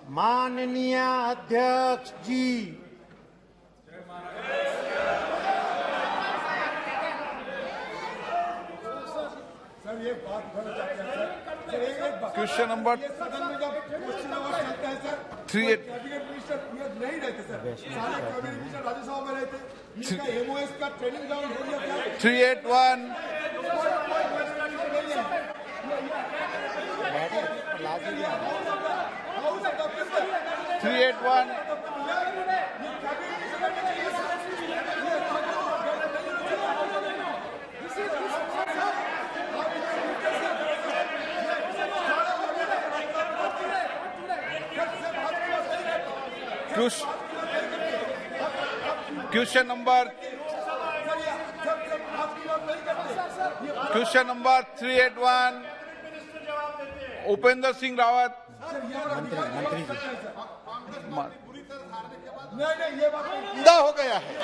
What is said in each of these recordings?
माननीय अध्यक्ष जी, सर ये बात कहना चाहते हैं सर, एक बात क्वेश्चन नंबर सदन में जब क्वेश्चन आवर चलता है सर, 38 कैबिनेट मिनिस्टर नहीं रहते सर, सारे कैबिनेट मिनिस्टर राज्यसभा में रहते, इनका एमओएस का ट्रेनिंग ग्राउंड हो गया क्या? 381 381 क्वेश्चन नंबर 381 उपेंद्र सिंह रावत। मुद्दा हो गया है।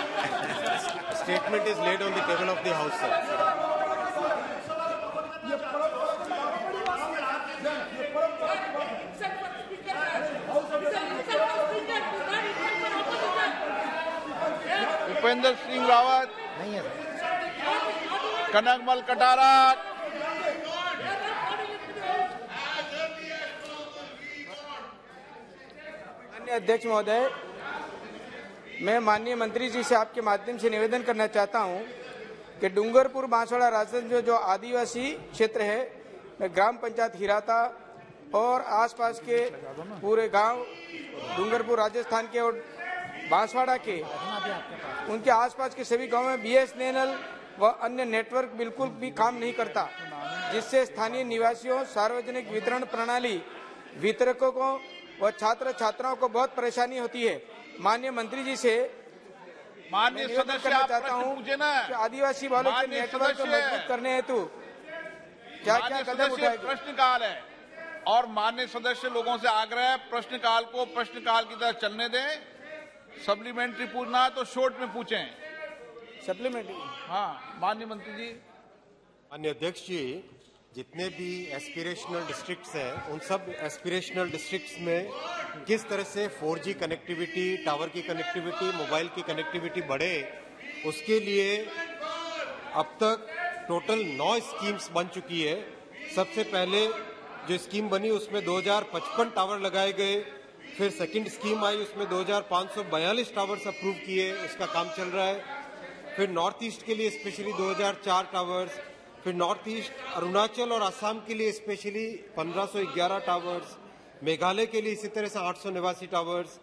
Statement is laid on the table of the House, sir. Upendra Singh Rawat, नहीं है कनकमल कटारा। माननीय अध्यक्ष महोदय, मैं माननीय मंत्री जी से आपके माध्यम से निवेदन करना चाहता हूं कि डूंगरपुर बांसवाड़ा राजस्थान जो आदिवासी क्षेत्र है, ग्राम पंचायत हिराता और आसपास के पूरे गांव डूंगरपुर राजस्थान के और बांसवाड़ा के उनके आसपास के सभी गांवों में बीएसएनएल व अन्य नेटवर्क बिल्कुल भी काम नहीं करता, जिससे स्थानीय निवासियों, सार्वजनिक वितरण प्रणाली वितरकों को व छात्र छात्राओं को बहुत परेशानी होती है। माननीय मंत्री जी से माननीय सदस्य करना आप चाहता प्रश्न हूं पूछे ना। कि आदिवासी वालों के माननीय नेटवर्क को सदस्य, मजबूत करने हेतु क्या क्या माननीय कदम सदस्य उठाएंगे? प्रश्नकाल है और माननीय सदस्य लोगों से आग्रह है प्रश्नकाल को प्रश्नकाल की तरह चलने दें। सप्लीमेंट्री पूछना है तो शॉर्ट में पूछें। सप्लीमेंट्री। हाँ माननीय मंत्री जी। माननीय अध्यक्ष जी, जितने भी एस्पिरेशनल डिस्ट्रिक्ट्स हैं, उन सब एस्पिरेशनल डिस्ट्रिक्ट्स में किस तरह से 4G कनेक्टिविटी, टावर की कनेक्टिविटी, मोबाइल की कनेक्टिविटी बढ़े, उसके लिए अब तक टोटल 9 स्कीम्स बन चुकी है। सबसे पहले जो स्कीम बनी उसमें 2055 टावर लगाए गए, फिर सेकंड स्कीम आई उसमें 2542 टावर्स अप्रूव किए, उसका काम चल रहा है। फिर नॉर्थ ईस्ट के लिए स्पेशली 2004 टावर्स, फिर नॉर्थ ईस्ट अरुणाचल और असम के लिए स्पेशली 1511 टावर्स, मेघालय के लिए इसी तरह से 889 टावर्स,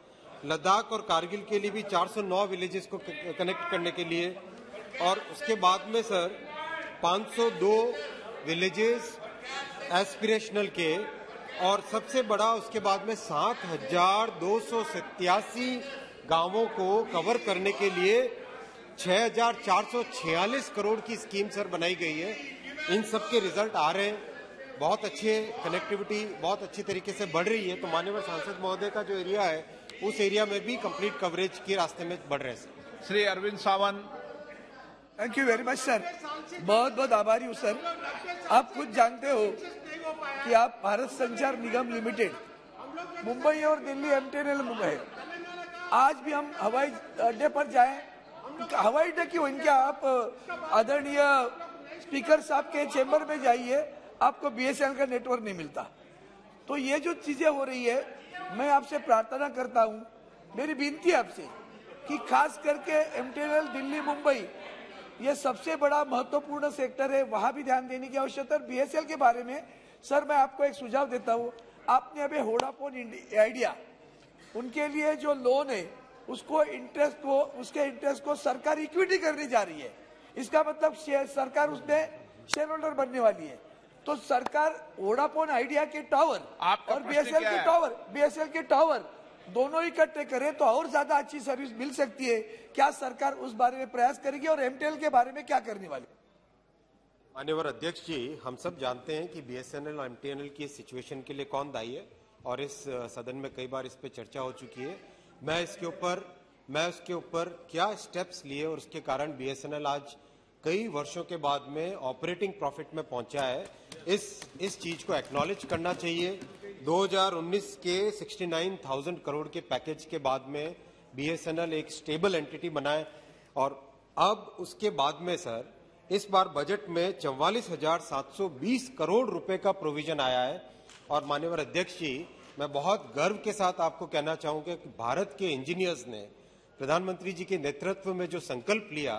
लद्दाख और कारगिल के लिए भी 409 विलेजेस को कनेक्ट करने के लिए, और उसके बाद में सर 502 विलेजेस एस्पिरेशनल के, और सबसे बड़ा उसके बाद में 7287 गांवों को कवर करने के लिए 6446 करोड़ की स्कीम सर बनाई गई है। इन सब के रिजल्ट आ रहे हैं, बहुत अच्छे कनेक्टिविटी बहुत अच्छी तरीके से बढ़ रही है। तो माननीय सांसद महोदय का जो एरिया है उस एरिया में भी कंप्लीट कवरेज के रास्ते में बढ़ रहे हैं sir. Shri Arvind Sawant. Thank you very much sir, बहुत बहुत आभारी हूँ सर। आप खुद जानते हो कि आप भारत संचार निगम लिमिटेड मुंबई और दिल्ली एमटीएनएल मुंबई, आज भी हम हवाई अड्डे पर जाएं, हवाई अड्डे क्यों, इनके आप आदरणीय स्पीकर साहब के चेंबर में जाइए, आपको बीएसएनएल का नेटवर्क नहीं मिलता। तो ये जो चीजें हो रही है, मैं आपसे प्रार्थना करता हूँ, मेरी विनती है आपसे कि खास करके एमटीएनएल दिल्ली मुंबई ये सबसे बड़ा महत्वपूर्ण सेक्टर है, वहां भी ध्यान देने की आवश्यकता है। बीएसएनएल के बारे में सर मैं आपको एक सुझाव देता हूँ, आपने अभी वोडाफोन आइडिया उनके लिए जो लोन है उसको उसके इंटरेस्ट को सरकार इक्विटी करने जा रही है। इसका मतलब सरकार उसमें शेयर बनने वाली है। तो सरकार वोडाफोन आइडिया के टावर और बीएसएनएल के टावर दोनों इकट्ठे करें तो और ज्यादा अच्छी सर्विस मिल सकती है। क्या सरकार उस बारे में प्रयास करेगी और एमटीएनएल के बारे में क्या करने वाली? माननीय अध्यक्ष जी, हम सब जानते हैं कि बीएसएनएल और एमटीएनएल की सिचुएशन के लिए कौन दायी है, और इस सदन में कई बार इस पे चर्चा हो चुकी है। मैं उसके ऊपर क्या स्टेप्स लिए और उसके कारण बीएसएनएल आज कई वर्षों के बाद में ऑपरेटिंग प्रॉफिट में पहुंचा है, इस चीज को एक्नॉलेज करना चाहिए। 2019 के 69,000 करोड़ के पैकेज के बाद में BSNL एक स्टेबल एंटिटी बनाए और अब उसके बाद में सर इस बार बजट में 44,720 करोड़ रुपए का प्रोविजन आया है। और माननीय अध्यक्ष जी, मैं बहुत गर्व के साथ आपको कहना चाहूंगा कि भारत के इंजीनियर्स ने प्रधानमंत्री जी के नेतृत्व में जो संकल्प लिया,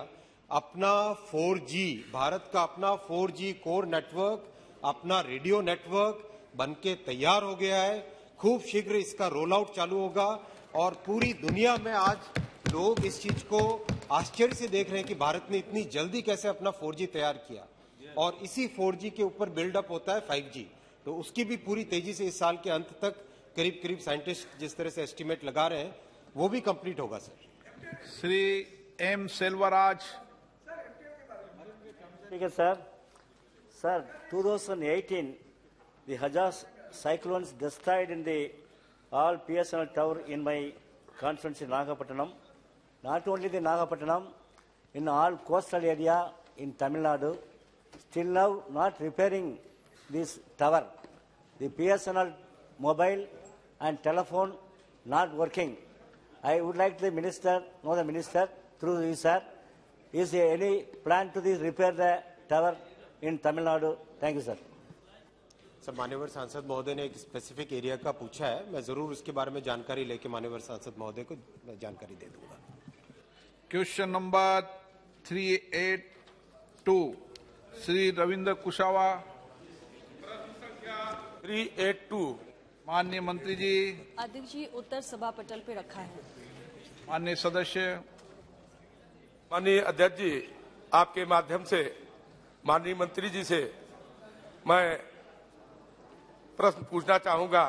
अपना 4G, भारत का अपना 4G कोर नेटवर्क, अपना रेडियो नेटवर्क बनके तैयार हो गया है। खूब शीघ्र इसका रोल आउट चालू होगा और पूरी दुनिया में आज लोग इस चीज को आश्चर्य से देख रहे हैं कि भारत ने इतनी जल्दी कैसे अपना 4G तैयार किया और इसी 4G के ऊपर बिल्डअप होता है 5G। तो उसकी भी पूरी तेजी से इस साल के अंत तक करीब साइंटिस्ट जिस तरह से एस्टिमेट लगा रहे हैं वो भी कंप्लीट होगा सर। श्री एम सेल्वराज। ठीक है sir. Sir, 2018, the Hajaz cyclones destroyed in the all PSNL tower in my conference in Nagapattinam. Not only the Nagapattinam, in all coastal area in Tamil Nadu, still now not repairing this tower. The PSNL mobile and telephone not working. I would like the minister, know the minister, through you, sir, is there any plan to repair the tower in Tamil Nadu? Thank you, sir. Sir, माननीय सांसद महोदय ने एक specific area का पूछा है, मैं जरूर उसके बारे में जानकारी लेके माननीय सांसद महोदय को मैं जानकारी दे दूंगा। Question number 382 Shri Ravindra Kushwaha. 382 माननीय मंत्री जी। अध्यक्ष जी, उत्तर सभा पटल पे रखा है। माननीय सदस्य। माननीय अध्यक्ष जी, आपके माध्यम से माननीय मंत्री जी से मैं प्रश्न पूछना चाहूंगा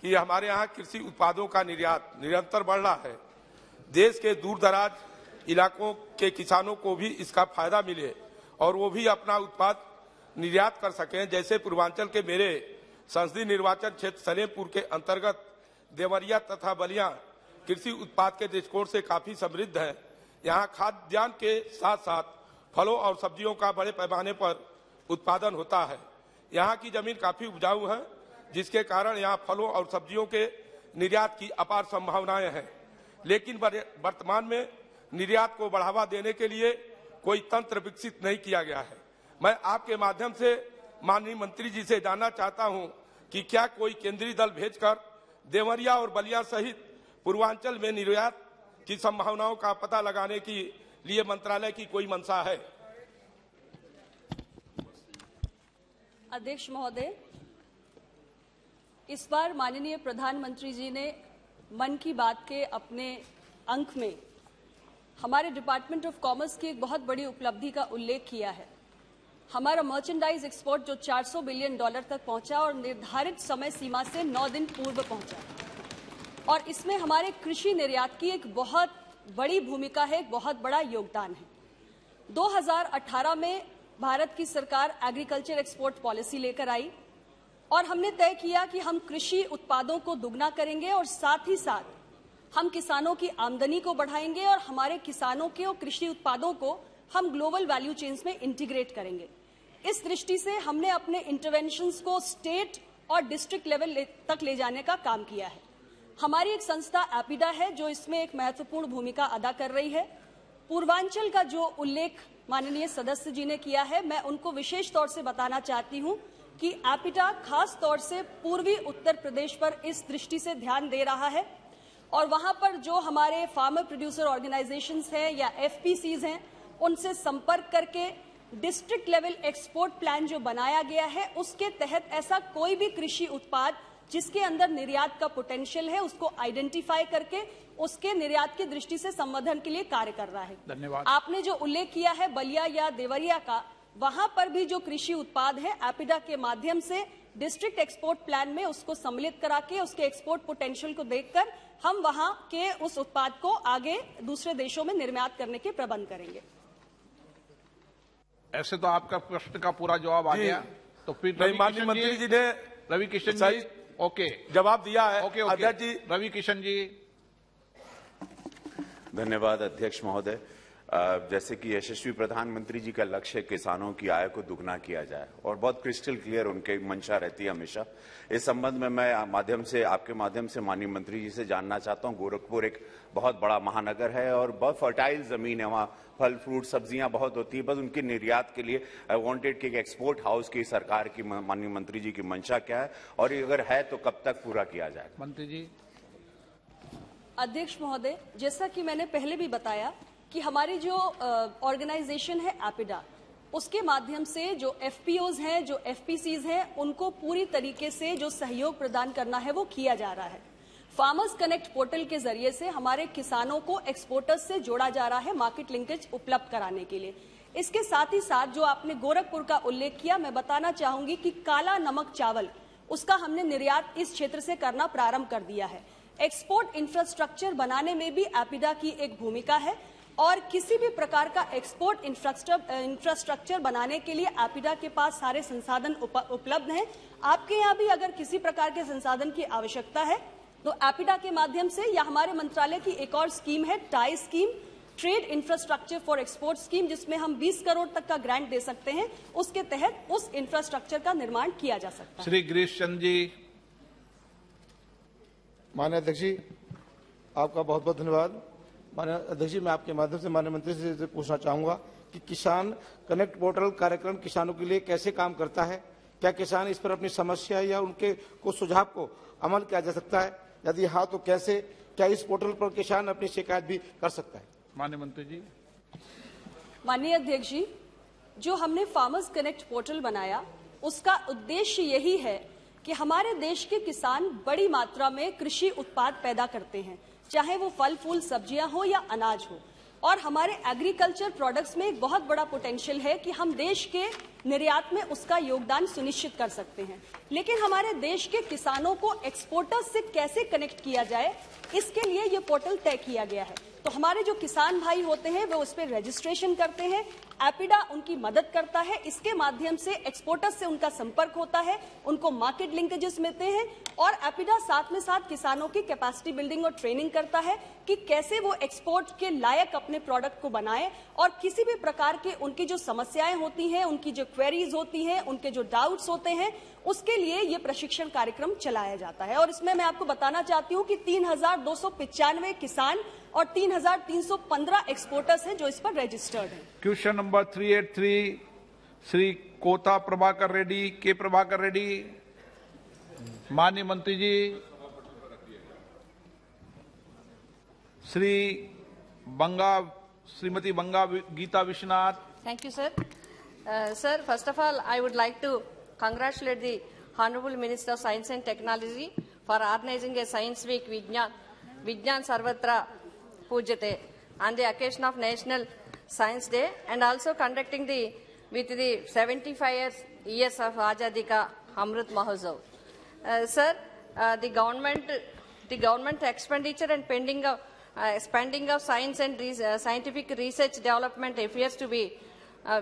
कि हमारे यहाँ कृषि उत्पादों का निर्यात निरंतर बढ़ रहा है। देश के दूर दराज इलाकों के किसानों को भी इसका फायदा मिले और वो भी अपना उत्पाद निर्यात कर सकें। जैसे पूर्वांचल के मेरे संसदीय निर्वाचन क्षेत्र सलेमपुर के अंतर्गत देवरिया तथा बलिया कृषि उत्पाद के दृष्टिकोण से काफी समृद्ध है। यहाँ खाद्यान्न के साथ साथ फलों और सब्जियों का बड़े पैमाने पर उत्पादन होता है। यहाँ की जमीन काफी उपजाऊ है, जिसके कारण यहाँ फलों और सब्जियों के निर्यात की अपार संभावनाएं हैं। लेकिन वर्तमान में निर्यात को बढ़ावा देने के लिए कोई तंत्र विकसित नहीं किया गया है। मैं आपके माध्यम से माननीय मंत्री जी से जानना चाहता हूं कि क्या कोई केंद्रीय दल भेजकर देवरिया और बलिया सहित पूर्वांचल में निर्यात की संभावनाओं का पता लगाने के लिए मंत्रालय की कोई मंशा है? अध्यक्ष महोदय, इस बार माननीय प्रधानमंत्री जी ने मन की बात के अपने अंक में हमारे डिपार्टमेंट ऑफ कॉमर्स की एक बहुत बड़ी उपलब्धि का उल्लेख किया है। हमारा मर्चेंडाइज एक्सपोर्ट जो $400 बिलियन तक पहुंचा और निर्धारित समय सीमा से 9 दिन पूर्व पहुंचा, और इसमें हमारे कृषि निर्यात की एक बहुत बड़ी भूमिका है, एक बहुत बड़ा योगदान है। 2018 में भारत की सरकार एग्रीकल्चर एक्सपोर्ट पॉलिसी लेकर आई और हमने तय किया कि हम कृषि उत्पादों को दुगना करेंगे और साथ ही साथ हम किसानों की आमदनी को बढ़ाएंगे और हमारे किसानों के और कृषि उत्पादों को हम ग्लोबल वैल्यू चेन्स में इंटीग्रेट करेंगे। इस दृष्टि से हमने अपने इंटरवेंशंस को स्टेट और डिस्ट्रिक्ट लेवल तक ले जाने का काम किया है। हमारी एक संस्था एपिडा है जो इसमें एक महत्वपूर्ण भूमिका अदा कर रही है। पूर्वांचल का जो उल्लेख माननीय सदस्य जी ने किया है, मैं उनको विशेष तौर से बताना चाहती हूं कि एपिडा खास तौर से पूर्वी उत्तर प्रदेश पर इस दृष्टि से ध्यान दे रहा है और वहां पर जो हमारे फार्मर प्रोड्यूसर ऑर्गेनाइजेशंस हैं या एफपीसीज हैं, उनसे संपर्क करके डिस्ट्रिक्ट लेवल एक्सपोर्ट प्लान जो बनाया गया है उसके तहत ऐसा कोई भी कृषि उत्पाद जिसके अंदर निर्यात का पोटेंशियल है उसको आइडेंटिफाई करके उसके निर्यात की दृष्टि से संवर्धन के लिए कार्य कर रहा है। धन्यवाद। आपने जो उल्लेख किया है बलिया या देवरिया का, वहां पर भी जो कृषि उत्पाद है एपिडा के माध्यम से डिस्ट्रिक्ट एक्सपोर्ट प्लान में उसको सम्मिलित करा के उसके एक्सपोर्ट पोटेंशियल को देखकर हम वहां के उस उत्पाद को आगे दूसरे देशों में निर्यात करने के प्रबंध करेंगे। ऐसे तो आपका प्रश्न का पूरा जवाब आ गया, तो फिर माननीय मंत्री जी ने रवि किशन जी ओके जवाब दिया है। ओके अध्यक्ष जी रवि किशन जी। धन्यवाद अध्यक्ष महोदय। जैसे कि यशस्वी प्रधानमंत्री जी का लक्ष्य है किसानों की आय को दुगना किया जाए और बहुत क्रिस्टल क्लियर उनकी मंशा रहती है हमेशा। इस संबंध में मैं आपके माध्यम से माननीय मंत्री जी से जानना चाहता हूं। गोरखपुर एक बहुत बड़ा महानगर है और बहुत फर्टाइल जमीन है, वहां फल फ्रूट सब्जियां बहुत होती है, बस उनके निर्यात के लिए आई वांटेड कि एक एक्सपोर्ट हाउस की सरकार की माननीय मंत्री जी की मंशा क्या है और अगर है तो कब तक पूरा किया जाएगा? मंत्री जी। अध्यक्ष महोदय, जैसा कि मैंने पहले भी बताया कि हमारी जो ऑर्गेनाइजेशन है एपिडा, उसके माध्यम से जो एफपीओज हैं, जो एफपीसीज हैं, उनको पूरी तरीके से जो सहयोग प्रदान करना है वो किया जा रहा है। फार्मर्स कनेक्ट पोर्टल के जरिए से हमारे किसानों को एक्सपोर्टर्स से जोड़ा जा रहा है मार्केट लिंकेज उपलब्ध कराने के लिए। इसके साथ ही साथ जो आपने गोरखपुर का उल्लेख किया, मैं बताना चाहूंगी कि काला नमक चावल, उसका हमने निर्यात इस क्षेत्र से करना प्रारंभ कर दिया है। एक्सपोर्ट इंफ्रास्ट्रक्चर बनाने में भी एपिडा की एक भूमिका है और किसी भी प्रकार का एक्सपोर्ट इंफ्रास्ट्रक्चर बनाने के लिए एपिडा के पास सारे संसाधन उपलब्ध हैं। आपके यहाँ भी अगर किसी प्रकार के संसाधन की आवश्यकता है तो एपिडा के माध्यम से या हमारे मंत्रालय की एक और स्कीम है tie scheme, trade infrastructure for export scheme, जिसमें हम 20 करोड़ तक का ग्रांट दे सकते हैं। उसके तहत उस इंफ्रास्ट्रक्चर का निर्माण किया जा सकता है। श्री गिरीश चंद्र जी। माननीय अध्यक्ष जी, आपका बहुत बहुत धन्यवाद। माननीय अध्यक्ष जी, मैं आपके माध्यम से माननीय मंत्री से पूछना चाहूंगा कि किसान कनेक्ट पोर्टल कार्यक्रम किसानों के लिए कैसे काम करता है? क्या किसान इस पर अपनी समस्या या उनके कुछ सुझाव को अमल किया जा सकता है? यदि हाँ तो कैसे? क्या इस पोर्टल पर किसान अपनी शिकायत भी कर सकता है? माननीय मंत्री जी। माननीय अध्यक्ष जी, जो हमने फार्मर्स कनेक्ट पोर्टल बनाया, उसका उद्देश्य यही है कि हमारे देश के किसान बड़ी मात्रा में कृषि उत्पाद पैदा करते हैं, चाहे वो फल फूल सब्जियां हो या अनाज हो, और हमारे एग्रीकल्चर प्रोडक्ट्स में एक बहुत बड़ा पोटेंशियल है कि हम देश के निर्यात में उसका योगदान सुनिश्चित कर सकते हैं। लेकिन हमारे देश के किसानों को एक्सपोर्टर्स से कैसे कनेक्ट किया जाए, इसके लिए ये पोर्टल तय किया गया है। तो हमारे जो किसान भाई होते हैं वो उस पर रजिस्ट्रेशन करते हैं, एपिडा उनकी मदद करता है, इसके माध्यम से एक्सपोर्टर्स से उनका संपर्क होता है, उनको मार्केट लिंकेजेस मिलते हैं और एपिडा साथ में साथ किसानों की कैपेसिटी बिल्डिंग और ट्रेनिंग करता है कि कैसे वो एक्सपोर्ट के लायक अपने प्रोडक्ट को बनाएं और किसी भी प्रकार के उनकी जो समस्याएं होती हैं, उनकी जो क्वेरीज होती हैं, उनके जो डाउट्स होते हैं, उसके लिए ये प्रशिक्षण कार्यक्रम चलाया जाता है। और इसमें मैं आपको बताना चाहती हूँ कि 3,295 किसान और 3,315 एक्सपोर्टर्स हैं जो इस पर रजिस्टर्ड हैं। क्वेश्चन नंबर 383 श्री कोता प्रभाकर रेड्डी, के प्रभाकर रेड्डी। माननीय मंत्री जी। श्रीमती बंगा Gita Vishwanath. Thank you, sir. Sir, first of all, I would like to congratulate the Honorable Minister of Science and Technology for organizing a Science Week Vijnan Sarvatra Pujyate on the occasion of National Science Day and also conducting with the 75 years of Azadi Ka Amrit Mahotsav. Sir, the government expenditure and spending of science and scientific research development appears to be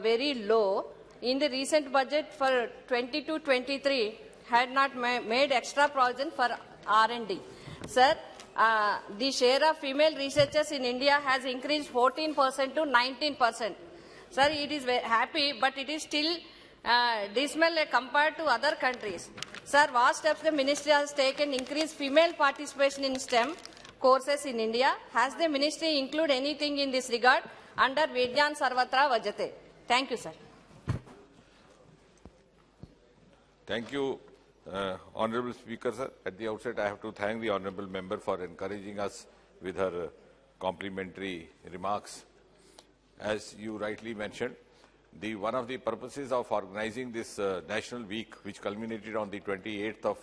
very low. In the recent budget for 22-23, had not made extra provision for R&D. Sir, the share of female researchers in India has increased 14% to 19%. Sir, it is very happy, but it is still dismal compared to other countries. Sir, what steps the ministry has taken to increase female participation in STEM courses in India? Has the ministry include anything in this regard under Vijnan Sarvatra Vajate? Thank you, sir. Thank you, Honorable Speaker, sir. At the outset, I have to thank the Honorable Member for encouraging us with her complimentary remarks. As you rightly mentioned, one of the purposes of organizing this National Week, which culminated on the 28th of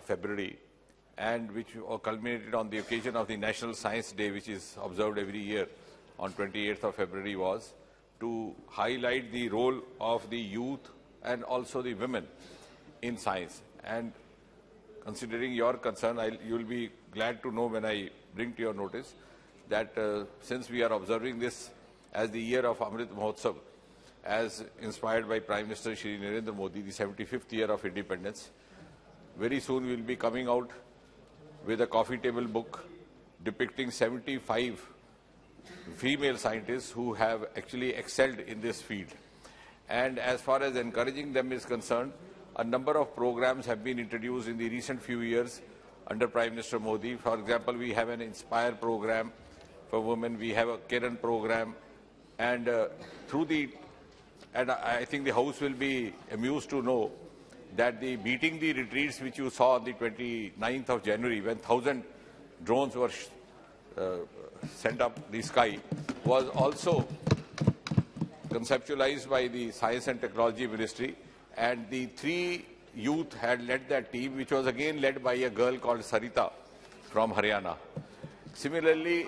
February, and which culminated on the occasion of the National Science Day, which is observed every year on 28th of February, was to highlight the role of the youth and also the women in science. And considering your concern, you will be glad to know when I bring to your notice that since we are observing this as the year of Amrit Mahotsav, as inspired by Prime Minister Shri Narendra Modi, the 75th year of independence, very soon we will be coming out with a coffee table book depicting 75 female scientists who have actually excelled in this field. And as far as encouraging them is concerned, a number of programs have been introduced in the recent few years under Prime Minister Modi. For example, we have an Inspire program for women, we have a Kiran program, and I think the House will be amused to know that the Beating the Retreats, which you saw on the 29th of January, when 1,000 drones were sent up the sky, was also conceptualized by the Science and Technology Ministry, and the 3 youth had led that team, which was again led by a girl called Sarita from Haryana. Similarly,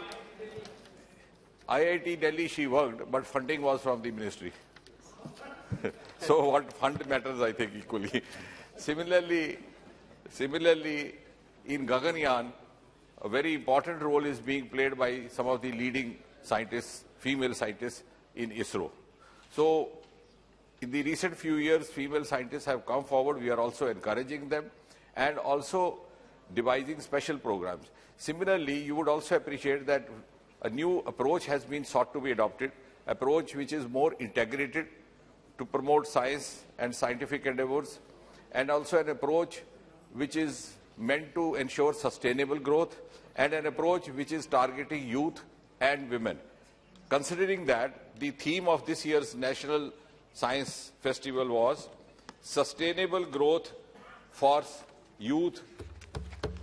IIT Delhi she worked, but funding was from the ministry. So what fund matters, I think, equally. Similarly, in Gaganyaan, a very important role is being played by some of the leading scientists, female scientists in ISRO. So in the recent few years, female scientists have come forward. We are also encouraging them and also devising special programs. Similarly, you would also appreciate that a new approach has been sought to be adopted, approach which is more integrated to promote science and scientific endeavors, and also an approach which is meant to ensure sustainable growth, and an approach which is targeting youth and women. Considering that the theme of this year's National Science Festival was Sustainable Growth for Youth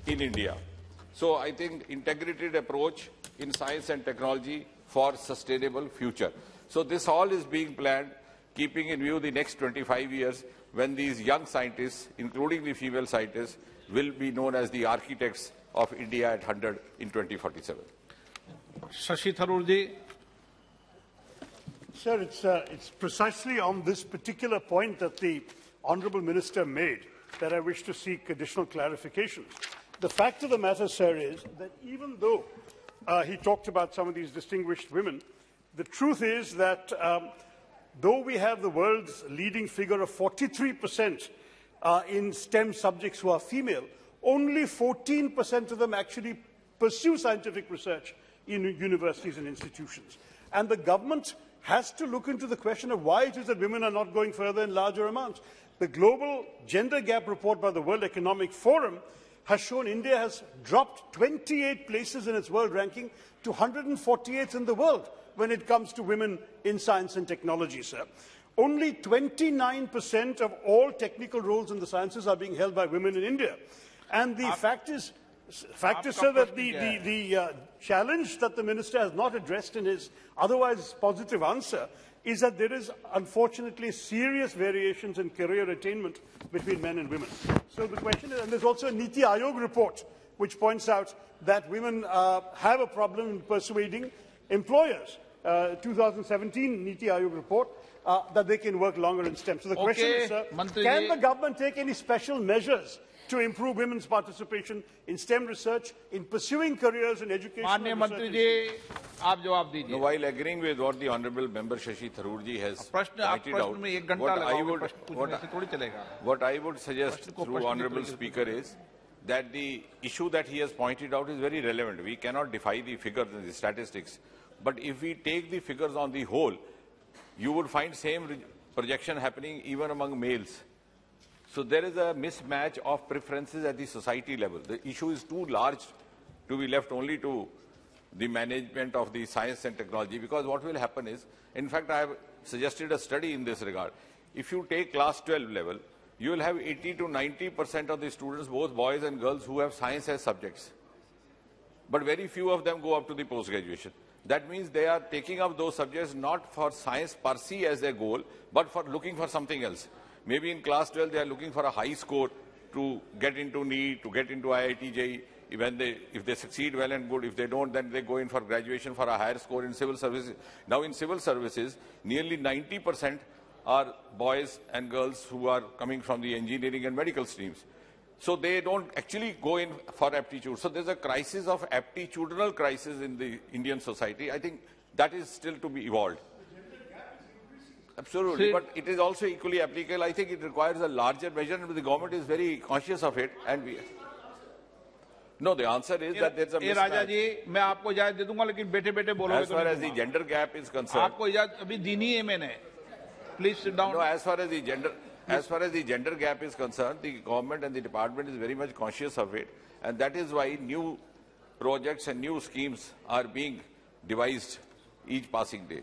in India. So I think integrated approach in science and technology for sustainable future. So this all is being planned, keeping in view the next 25 years when these young scientists, including the female scientists, will be known as the architects of India at 100 in 2047. Shashi Tharoor ji. Sir, it's precisely on this particular point that the Honourable Minister made that I wish to seek additional clarification. The fact of the matter, sir, is that even though he talked about some of these distinguished women, the truth is that though we have the world's leading figure of 43% in STEM subjects who are female, only 14% of them actually pursue scientific research in universities and institutions. And the government has to look into the question of why it is that women are not going further in larger amounts. The Global Gender Gap Report by the World Economic Forum has shown India has dropped 28 places in its world ranking to 148th in the world when it comes to women in science and technology, sir. Only 29% of all technical roles in the sciences are being held by women in India. And the fact is, sir, that the challenge that the minister has not addressed in his otherwise positive answer is that there is, unfortunately, serious variations in career attainment between men and women. So the question is, and there's also a Niti Aayog report which points out that women have a problem in persuading employers. 2017 Niti Aayog report that they can work longer in STEM. So the question is, sir, can the government take any special measures to improve women's participation in STEM research, in pursuing careers in education? No, while agreeing with what the Honourable Member Shashi Tharoor ji has pointed out, what I would suggest through Honourable Speaker is that the issue that he has pointed out is very relevant. We cannot defy the figures and the statistics. But if we take the figures on the whole, you would find same projection happening even among males. So there is a mismatch of preferences at the society level. The issue is too large to be left only to the management of the science and technology, because what will happen is, in fact, I have suggested a study in this regard. If you take class 12 level, you will have 80 to 90% of the students, both boys and girls, who have science as subjects. But very few of them go up to the post-graduation. That means they are taking up those subjects not for science per se as their goal, but for looking for something else. Maybe in class 12, they are looking for a high score to get into NEET, to get into IIT JEE. If they succeed, well and good. If they don't, then they go in for graduation for a higher score in civil services. Now in civil services, nearly 90% are boys and girls who are coming from the engineering and medical streams. So they don't actually go in for aptitude. So there's a crisis of aptitudinal crisis in the Indian society. I think that is still to be evolved. Absolutely, but it is also equally applicable. I think it requires a larger measure, and the government is very conscious of it. And No, the answer is that there's a A Raja mismatch. जी, मैं आपको इजाजत दे दूंगा, लेकिन बैठे बैठे बोलोगे As तो far नहीं as the दूंगा। gender gap is concerned, आपको इजाजत अभी दी नहीं है मैंने। Please sit down. no, as far as the gender gap is concerned, the government and the department is very much conscious of it, and that is why new projects and new schemes are being devised each passing day.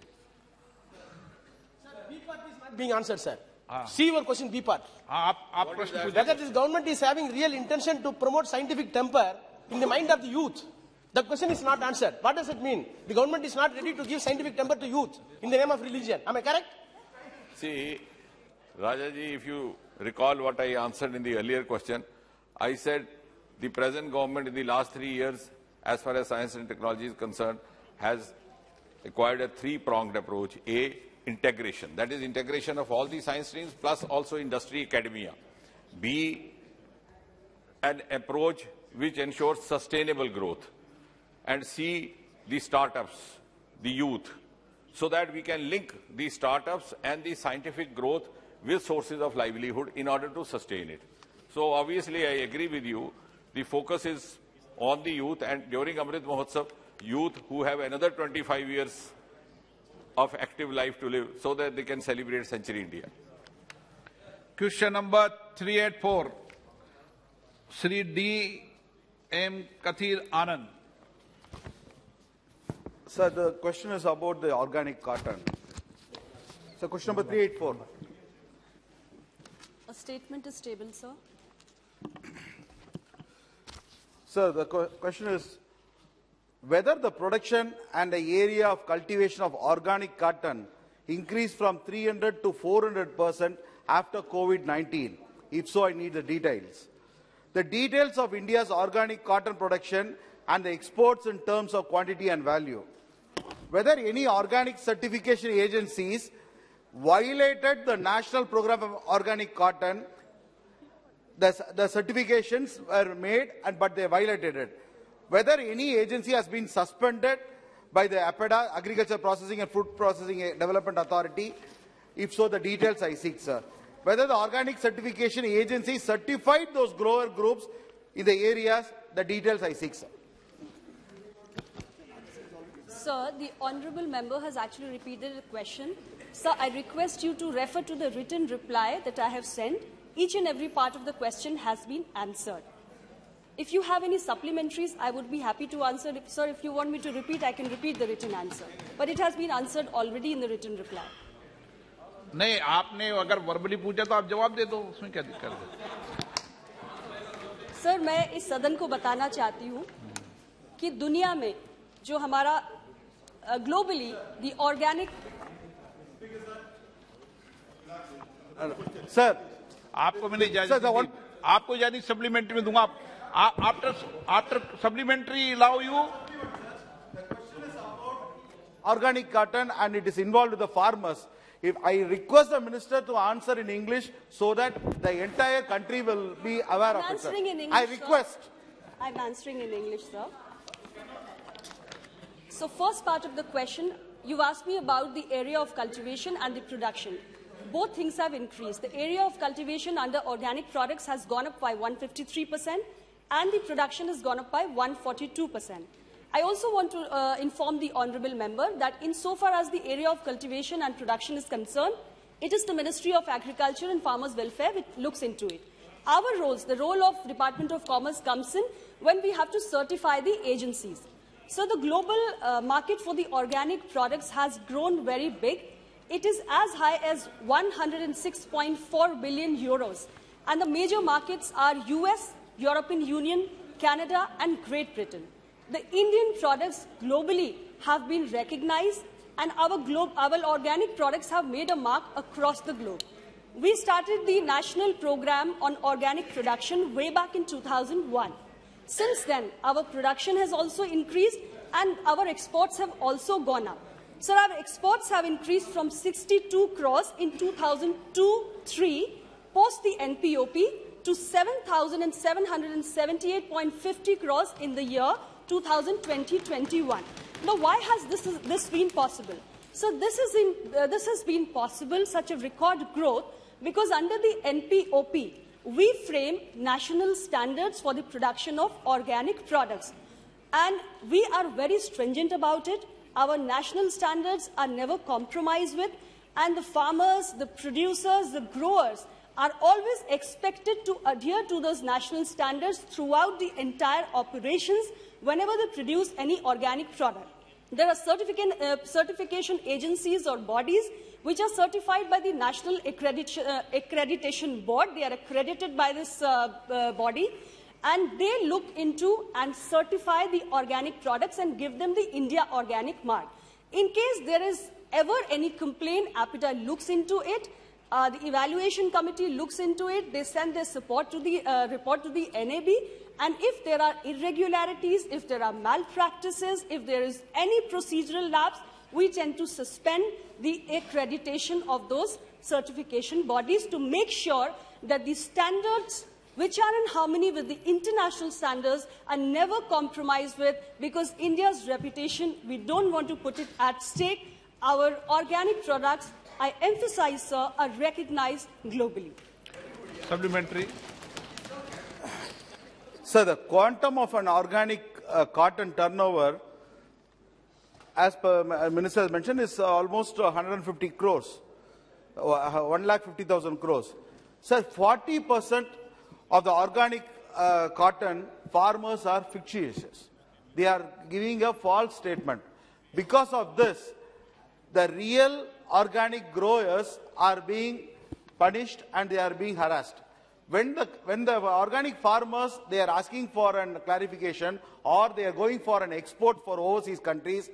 B part is not being answered, sir. See your question, B part. आप प्रश्न पूछिए। Whether this government is having real intention to promote scientific temper in the mind of the youth. The question is not answered. What does it mean? The government is not ready to give scientific temper to youth in the name of religion. Am I correct? See, Rajaji, if you recall what I answered in the earlier question, I said the present government in the last 3 years, as far as science and technology is concerned, has acquired a three-pronged approach. A, integration. That is integration of all the science streams plus also industry academia. B, an approach which ensures sustainable growth. And C, the startups, the youth, so that we can link the startups and the scientific growth with sources of livelihood in order to sustain it. So obviously I agree with you. The focus is on the youth, and during Amrit Mahotsav, youth who have another 25 years of active life to live so that they can celebrate Century India. Question number 384, Shri D. M. Kathir Anand. Sir, the question is about the organic cotton. So, question number 384. A statement is tabled, sir. Sir, the question is whether the production and the area of cultivation of organic cotton increased from 300 to 400% after COVID-19. If so, I need the details. The details of India's organic cotton production and the exports in terms of quantity and value. Whether any organic certification agencies violated the National Program of Organic Cotton, the certifications were made, but they violated it. Whether any agency has been suspended by the APEDA, Agriculture Processing and Food Processing Development Authority. If so, the details I seek, sir. Whether the organic certification agency certified those grower groups in the areas, the details I seek, sir. Sir, the honourable member has actually repeated the question. Sir, I request you to refer to the written reply that I have sent. Each and every part of the question has been answered. If you have any supplementaries, I would be happy to answer. Sir, if you want me to repeat, I can repeat the written answer. But it has been answered already in the written reply. नहीं, आपने अगर verbally पूछा तो आप जवाब दे दो, उसमें क्या दिक्कत है? सर, मैं इस सदन को बताना चाहती हूँ कि दुनिया में जो हमारा ग्लोबली द ऑर्गेनिक सर, आपको मैंने इजाजत दी, आपको इजाजत सप्लीमेंट्री में दूंगा. After supplementary allow you. Organic cotton, and it is involved with the farmers. If I request the minister to answer in English so that the entire country will be aware of it, sir. I request. I'm answering in English, sir. So first part of the question, you asked me about the area of cultivation and the production. Both things have increased. The area of cultivation under organic products has gone up by 153%. And the production has gone up by 142%. I also want to inform the honourable member that insofar as the area of cultivation and production is concerned, it is the Ministry of Agriculture and Farmers Welfare which looks into it. Our roles, the role of Department of Commerce comes in when we have to certify the agencies. So the global market for the organic products has grown very big. It is as high as 106.4 billion euros. And the major markets are US, European Union, Canada and Great Britain. The Indian products globally have been recognized, and our organic products have made a mark across the globe. We started the national program on organic production way back in 2001. Since then, our production has also increased and our exports have also gone up. So our exports have increased from 62 crores in 2002-03 post the NPOP to 7,778.50 crores in the year 2020-21. Now, why has this been possible? So this has been possible, such a record growth, because under the NPOP, we frame national standards for the production of organic products. And we are very stringent about it. Our national standards are never compromised with, and the farmers, the producers, the growers are always expected to adhere to those national standards throughout the entire operations whenever they produce any organic product. There are certification agencies or bodies which are certified by the National Accreditation Board. They are accredited by this body, and they look into and certify the organic products and give them the India Organic Mark. In case there is ever any complaint, APIDA looks into it. The evaluation committee looks into it. They send their support to the report to the NAB. And if there are irregularities, if there are malpractices, if there is any procedural lapse, we tend to suspend the accreditation of those certification bodies to make sure that the standards which are in harmony with the international standards are never compromised with, because India's reputation, we don't want to put it at stake. Our organic products, I emphasize, sir, are recognized globally. Supplementary. So the quantum of an organic cotton turnover, as per Minister has mentioned, is almost 150 crores, 150,000 crores. Sir, 40% of the organic cotton farmers are fictitious. They are giving a false statement. Because of this, the real organic growers are being punished and they are being harassed. When the organic farmers, they are asking for a clarification or they are going for an export for overseas countries,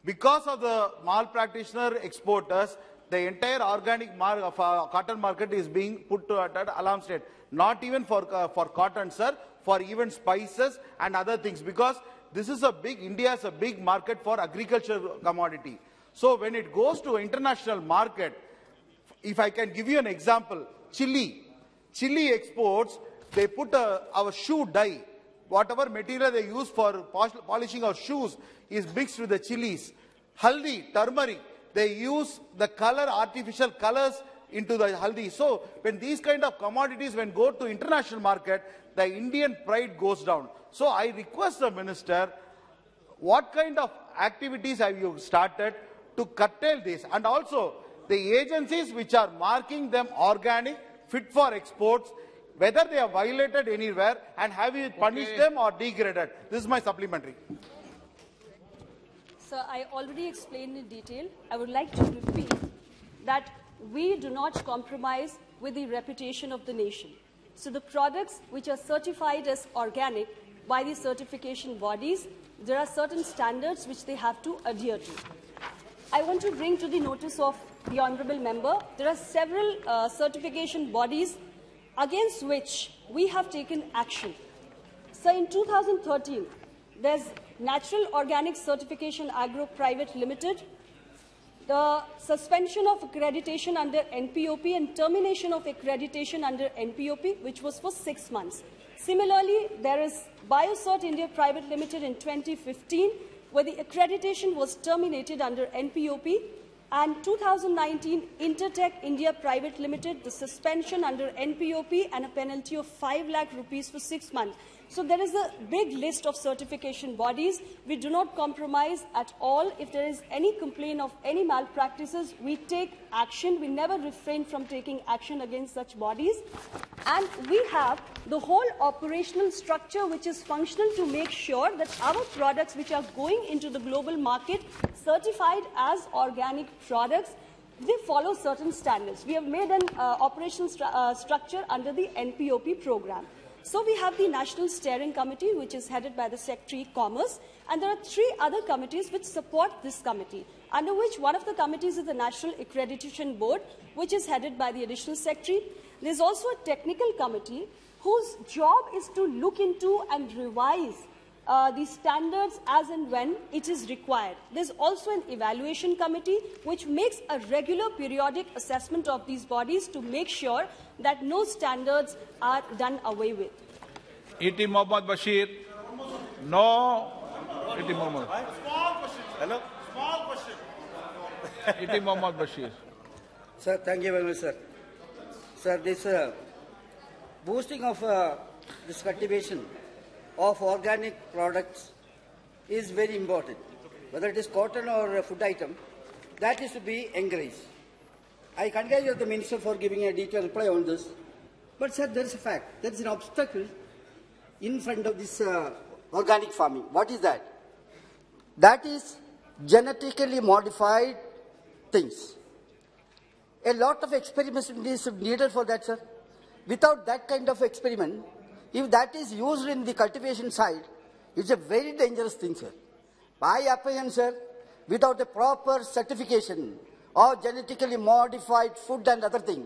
because of the malpractitioner exporters, the entire organic cotton market is being put to an alarm state. Not even for cotton, sir, for even spices and other things, because this is India is a big market for agricultural commodity. So when it goes to international market, if I can give you an example, Chile exports, they put our shoe dye, whatever material they use for polishing our shoes is mixed with the chilies. Haldi, turmeric, they use the artificial colors into the haldi. So when these kind of commodities when go to international market, the Indian pride goes down. So I request the minister, what kind of activities have you started to curtail this? And also the agencies which are marking them organic, fit for exports, whether they have violated anywhere, and have you punished them or degraded? This is my supplementary. Sir, I already explained in detail. I would like to repeat that we do not compromise with the reputation of the nation. So the products which are certified as organic by the certification bodies, there are certain standards which they have to adhere to. I want to bring to the notice of the Honourable Member, there are several certification bodies against which we have taken action. So in 2013, there's Natural Organic Certification Agro Private Limited, the suspension of accreditation under NPOP and termination of accreditation under NPOP, which was for 6 months. Similarly, there is Biocert India Private Limited in 2015, where the accreditation was terminated under NPOP, and 2019 Intertech India Private Limited, the suspension under NPOP and a penalty of 5 lakh rupees for 6 months. So there is a big list of certification bodies. We do not compromise at all. If there is any complaint of any malpractices, we take action. We never refrain from taking action against such bodies. And we have the whole operational structure which is functional to make sure that our products which are going into the global market certified as organic products, they follow certain standards. We have made an operational structure under the NPOP program. So we have the National Steering Committee, which is headed by the Secretary Commerce, and there are 3 other committees which support this committee, under which one of the committees is the National Accreditation Board, which is headed by the Additional Secretary. There's also a technical committee whose job is to look into and revise the standards as and when it is required. There's also an evaluation committee which makes a regular periodic assessment of these bodies to make sure that no standards are done away with. E.T. Mohammad Bashir. No. E.T. Mohammad. Small question. Hello? Small question. E.T. Mohammad Bashir. Sir, thank you very much, sir. Sir, this boosting of this cultivation of organic products is very important. Whether it is cotton or a food item, that is to be encouraged. I congratulate the Minister for giving a detailed reply on this. But, sir, there is a fact. There is an obstacle in front of this organic farming. What is that? That is genetically modified things. A lot of experiments is needed for that, sir. Without that kind of experiment, if that is used in the cultivation side, it's a very dangerous thing, sir. My opinion, sir, without a proper certification of genetically modified food and other things,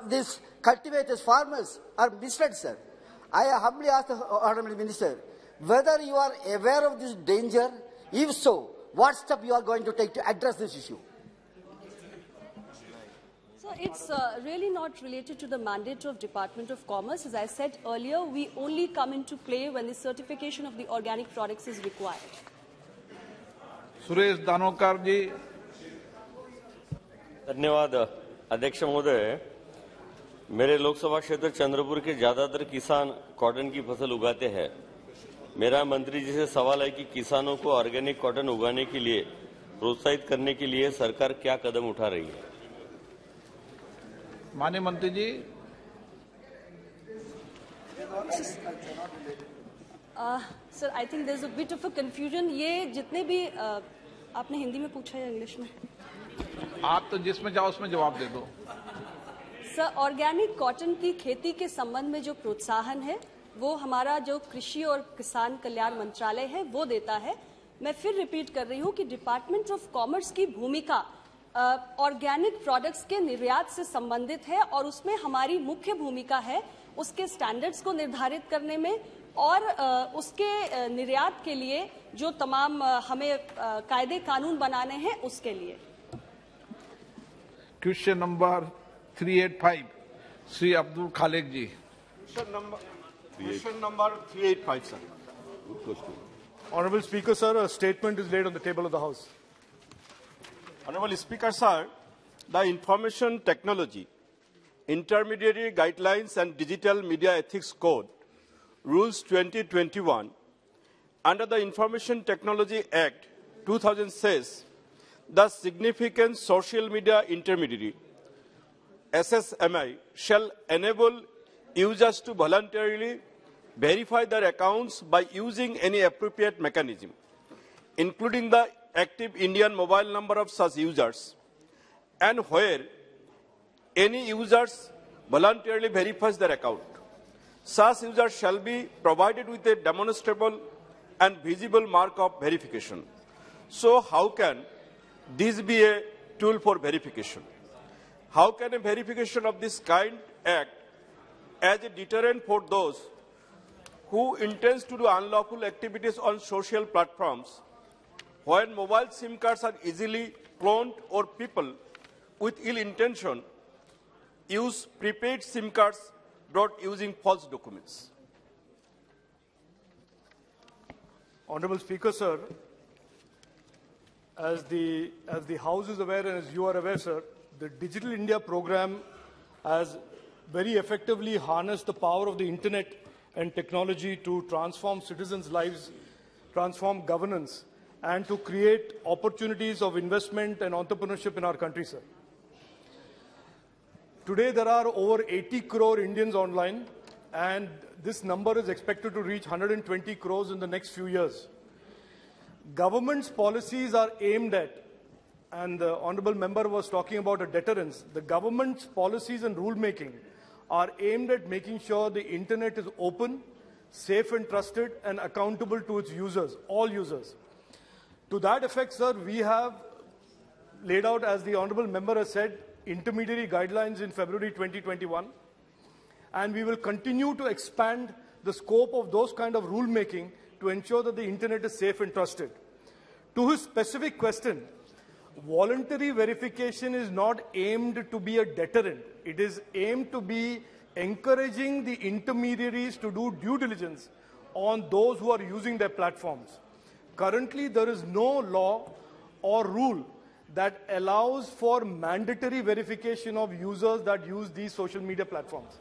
these cultivators, farmers are misled, sir. I humbly ask the Honourable Minister whether you are aware of this danger. If so, what step you are going to take to address this issue? So it's really not related to the mandate of Department of Commerce. As I said earlier, we only come into play when the certification of the organic products is required. Suresh दानोकर जी। धन्यवाद अध्यक्ष महोदय। मेरे लोकसभा क्षेत्र चंद्रपुर के ज्यादातर किसान cotton की फसल उगाते हैं। मेरा मंत्री जी से सवाल है कि किसानों को ऑर्गेनिक कॉटन उगाने के लिए प्रोत्साहित करने के लिए सरकार क्या कदम उठा रही है? माननीय मंत्री जी। Sir, I think there is a bit of a confusion. ये जितने भी आपने हिंदी में पूछा या इंग्लिश में? आप तो जिसमें जाओ उसमें जवाब दे दो। सर, ऑर्गेनिक कॉटन की खेती के संबंध में जो प्रोत्साहन है वो हमारा जो कृषि और किसान कल्याण मंत्रालय है वो देता है। मैं फिर रिपीट कर रही हूँ कि डिपार्टमेंट ऑफ कॉमर्स की भूमिका ऑर्गेनिक प्रोडक्ट्स के निर्यात से संबंधित है और उसमें हमारी मुख्य भूमिका है उसके स्टैंडर्ड्स को निर्धारित करने में और उसके निर्यात के लिए जो तमाम हमें कायदे कानून बनाने हैं उसके लिए। Question number 385 Shri Abdul Khaliq ji. Question number 385, sir. Good question. Honorable Speaker, sir, a statement is laid on the table of the House. Honorable Speaker, sir, the Information Technology, Intermediary Guidelines and Digital Media Ethics Code, Rules 2021, under the Information Technology Act 2000 says, the significant social media intermediary, SSMI, shall enable users to voluntarily verify their accounts by using any appropriate mechanism, including the active Indian mobile number of such users, and where any users voluntarily verifies their account, such users shall be provided with a demonstrable and visible mark of verification. So how can this be a tool for verification? How can a verification of this kind act as a deterrent for those who intends to do unlawful activities on social platforms, when mobile SIM cards are easily cloned or people with ill intention use prepaid SIM cards brought using false documents? Honorable Speaker, sir, as the House is aware and as you are aware, sir, the Digital India program has very effectively harnessed the power of the internet and technology to transform citizens' lives, transform governance, and to create opportunities of investment and entrepreneurship in our country, sir. Today, there are over 80 crore Indians online, and this number is expected to reach 120 crores in the next few years. Government's policies are aimed at, and the Honourable Member was talking about a deterrence, the government's policies and rulemaking are aimed at making sure the internet is open, safe and trusted, and accountable to its users, all users. To that effect, sir, we have laid out, as the Honourable Member has said, intermediary guidelines in February 2021, and we will continue to expand the scope of those kind of rulemaking to ensure that the internet is safe and trusted. To his specific question, voluntary verification is not aimed to be a deterrent. It is aimed to be encouraging the intermediaries to do due diligence on those who are using their platforms. Currently, there is no law or rule that allows for mandatory verification of users that use these social media platforms.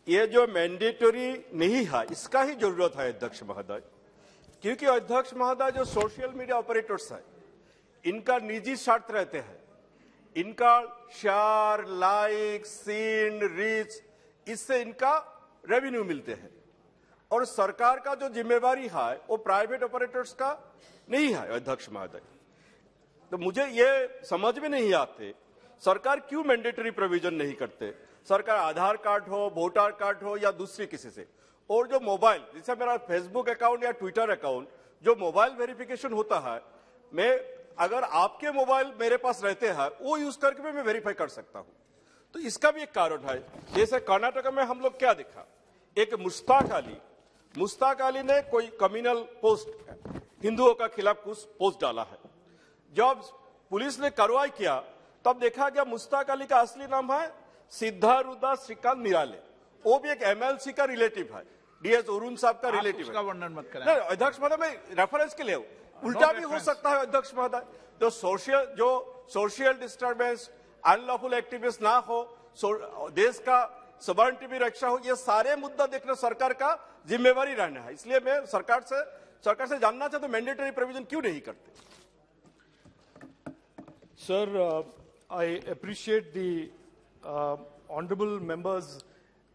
ये जो mandatory नहीं है, इसका ही जरूरत है अध्यक्ष महोदय, क्योंकि अध्यक्ष महोदय जो सोशल मीडिया ऑपरेटर्स है, इनका निजी स्वार्थ रहते हैं, इनका शेयर, लाइक, सीन, रीच, इससे इनका रेवेन्यू मिलते हैं, और सरकार का जो जिम्मेवारी है वो प्राइवेट ऑपरेटर्स का नहीं है अध्यक्ष महोदय। तो मुझे ये समझ में नहीं आते सरकार क्यों मैंडेटरी प्रोविजन नहीं करते। सरकार आधार कार्ड हो, वोटर कार्ड हो या दूसरी किसी से, और जो मोबाइल, जैसे मेरा फेसबुक अकाउंट या ट्विटर अकाउंट, जो मोबाइल वेरिफिकेशन होता है, मैं अगर आपके मोबाइल मेरे पास रहते हैं वो यूज करके मैं वेरीफाई कर सकता हूं। तो इसका भी एक कारण है। जैसे कर्नाटक में हम लोग क्या देखा, एक मुश्ताक अली ने कोई कम्युनल पोस्ट हिंदुओं का खिलाफ कुछ पोस्ट डाला है। जब पुलिस ने कार्रवाई किया तब देखा गया मुश्ताक अली का असली नाम है सिद्धारुदा श्रीकांत निराले, वो भी एक एमएलसी का रिलेटिव है, डीएस अरुण साहब का रिलेटिव है। उसका वर्णन मत करें अध्यक्ष महोदय, मैं रेफरेंस के लिए उल्टा भी हो सकता है अध्यक्ष महोदय। तो सोशल डिस्टर्बेंस, अनलॉफुल एक्टिविटीज ना हो, देश का सॉवरेनिटी भी रक्षा हो, ये सारे मुद्दा देखना सरकार का जिम्मेवारी रहना है। इसलिए मैं सरकार से जानना चाहता हूं मैंडेटरी प्रोविजन क्यों नहीं करते। Sir, I appreciate the honorable members'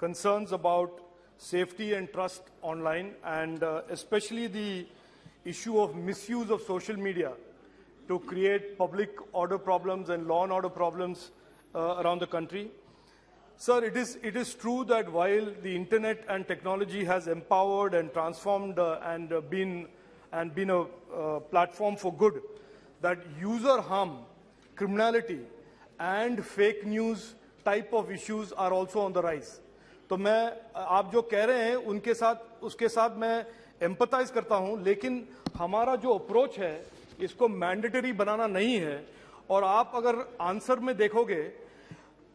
concerns about safety and trust online, and especially the issue of misuse of social media to create public order problems and law and order problems around the country. Sir, it is true that while the internet and technology has empowered and transformed and been a platform for good, that user harm, criminality and fake news type of issues are also on the rise. तो मैं आप जो कह रहे हैं उसके साथ मैं एम्पथाइज करता हूं, लेकिन हमारा जो अप्रोच है इसको मैंडेटरी बनाना नहीं है। और आप अगर आंसर में देखोगे,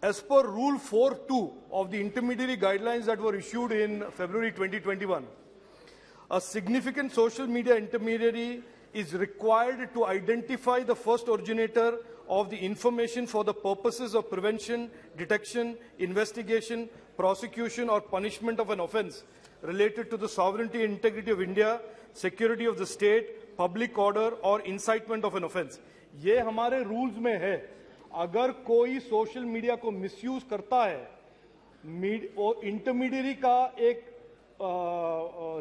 as per Rule 4.2 of the intermediary guidelines that were issued in February 2021, a significant social media intermediary is required to identify the first originator of the information for the purposes of prevention, detection, investigation, prosecution or punishment of an offence related to the sovereignty and integrity of India, security of the state, public order or incitement of an offence. ये हमारे rules में है। अगर कोई social media को misuse करता है, intermediary का एक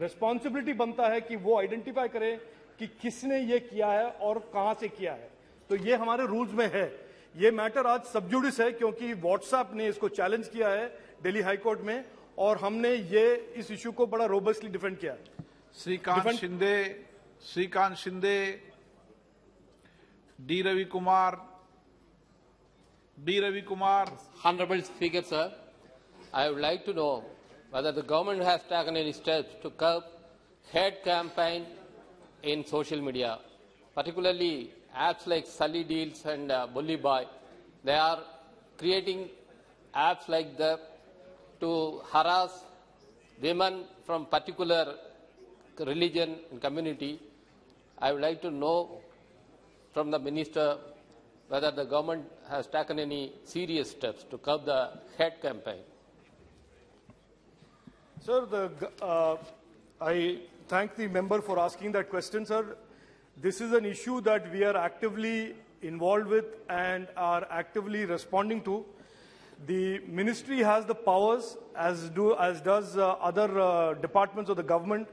रिस्पॉन्सिबिलिटी बनता है कि वो आइडेंटिफाई करे कि किसने ये किया है और कहां से किया है। तो ये हमारे रूल्स में है। ये मैटर आज सबजुडिस है क्योंकि व्हाट्सएप ने इसको चैलेंज किया है दिल्ली हाई कोर्ट में, और हमने ये इस इशू को बड़ा रोबस्टली डिफेंड किया है। Shrikant Shinde, D Ravi Kumar. Honorable Speaker, sir, I would like to know whether the government has taken any steps to curb hate campaign in social media, particularly apps like Sully Deals and Bully Boy. They are creating apps like that to harass women from particular religion and community. I would like to know from the Minister whether the government has taken any serious steps to curb the hate campaign. Sir, I thank the member for asking that question, sir. This is an issue that we are actively involved with and are actively responding to. The ministry has the powers, as does other departments of the government,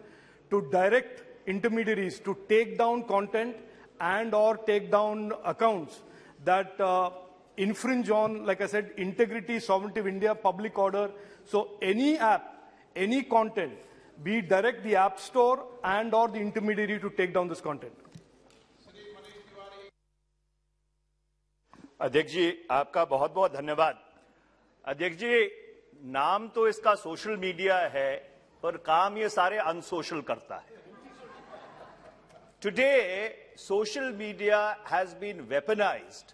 to direct intermediaries to take down content and or take down accounts that infringe on, like I said, integrity, sovereignty of India, public order. So any app, any content, be direct the app store and or the intermediary to take down this content. अध्यक्ष जी, आपका बहुत बहुत धन्यवाद। अध्यक्ष जी, नाम तो इसका social media है, पर काम ये सारे अनसोशल करता है। Today, social media has been weaponized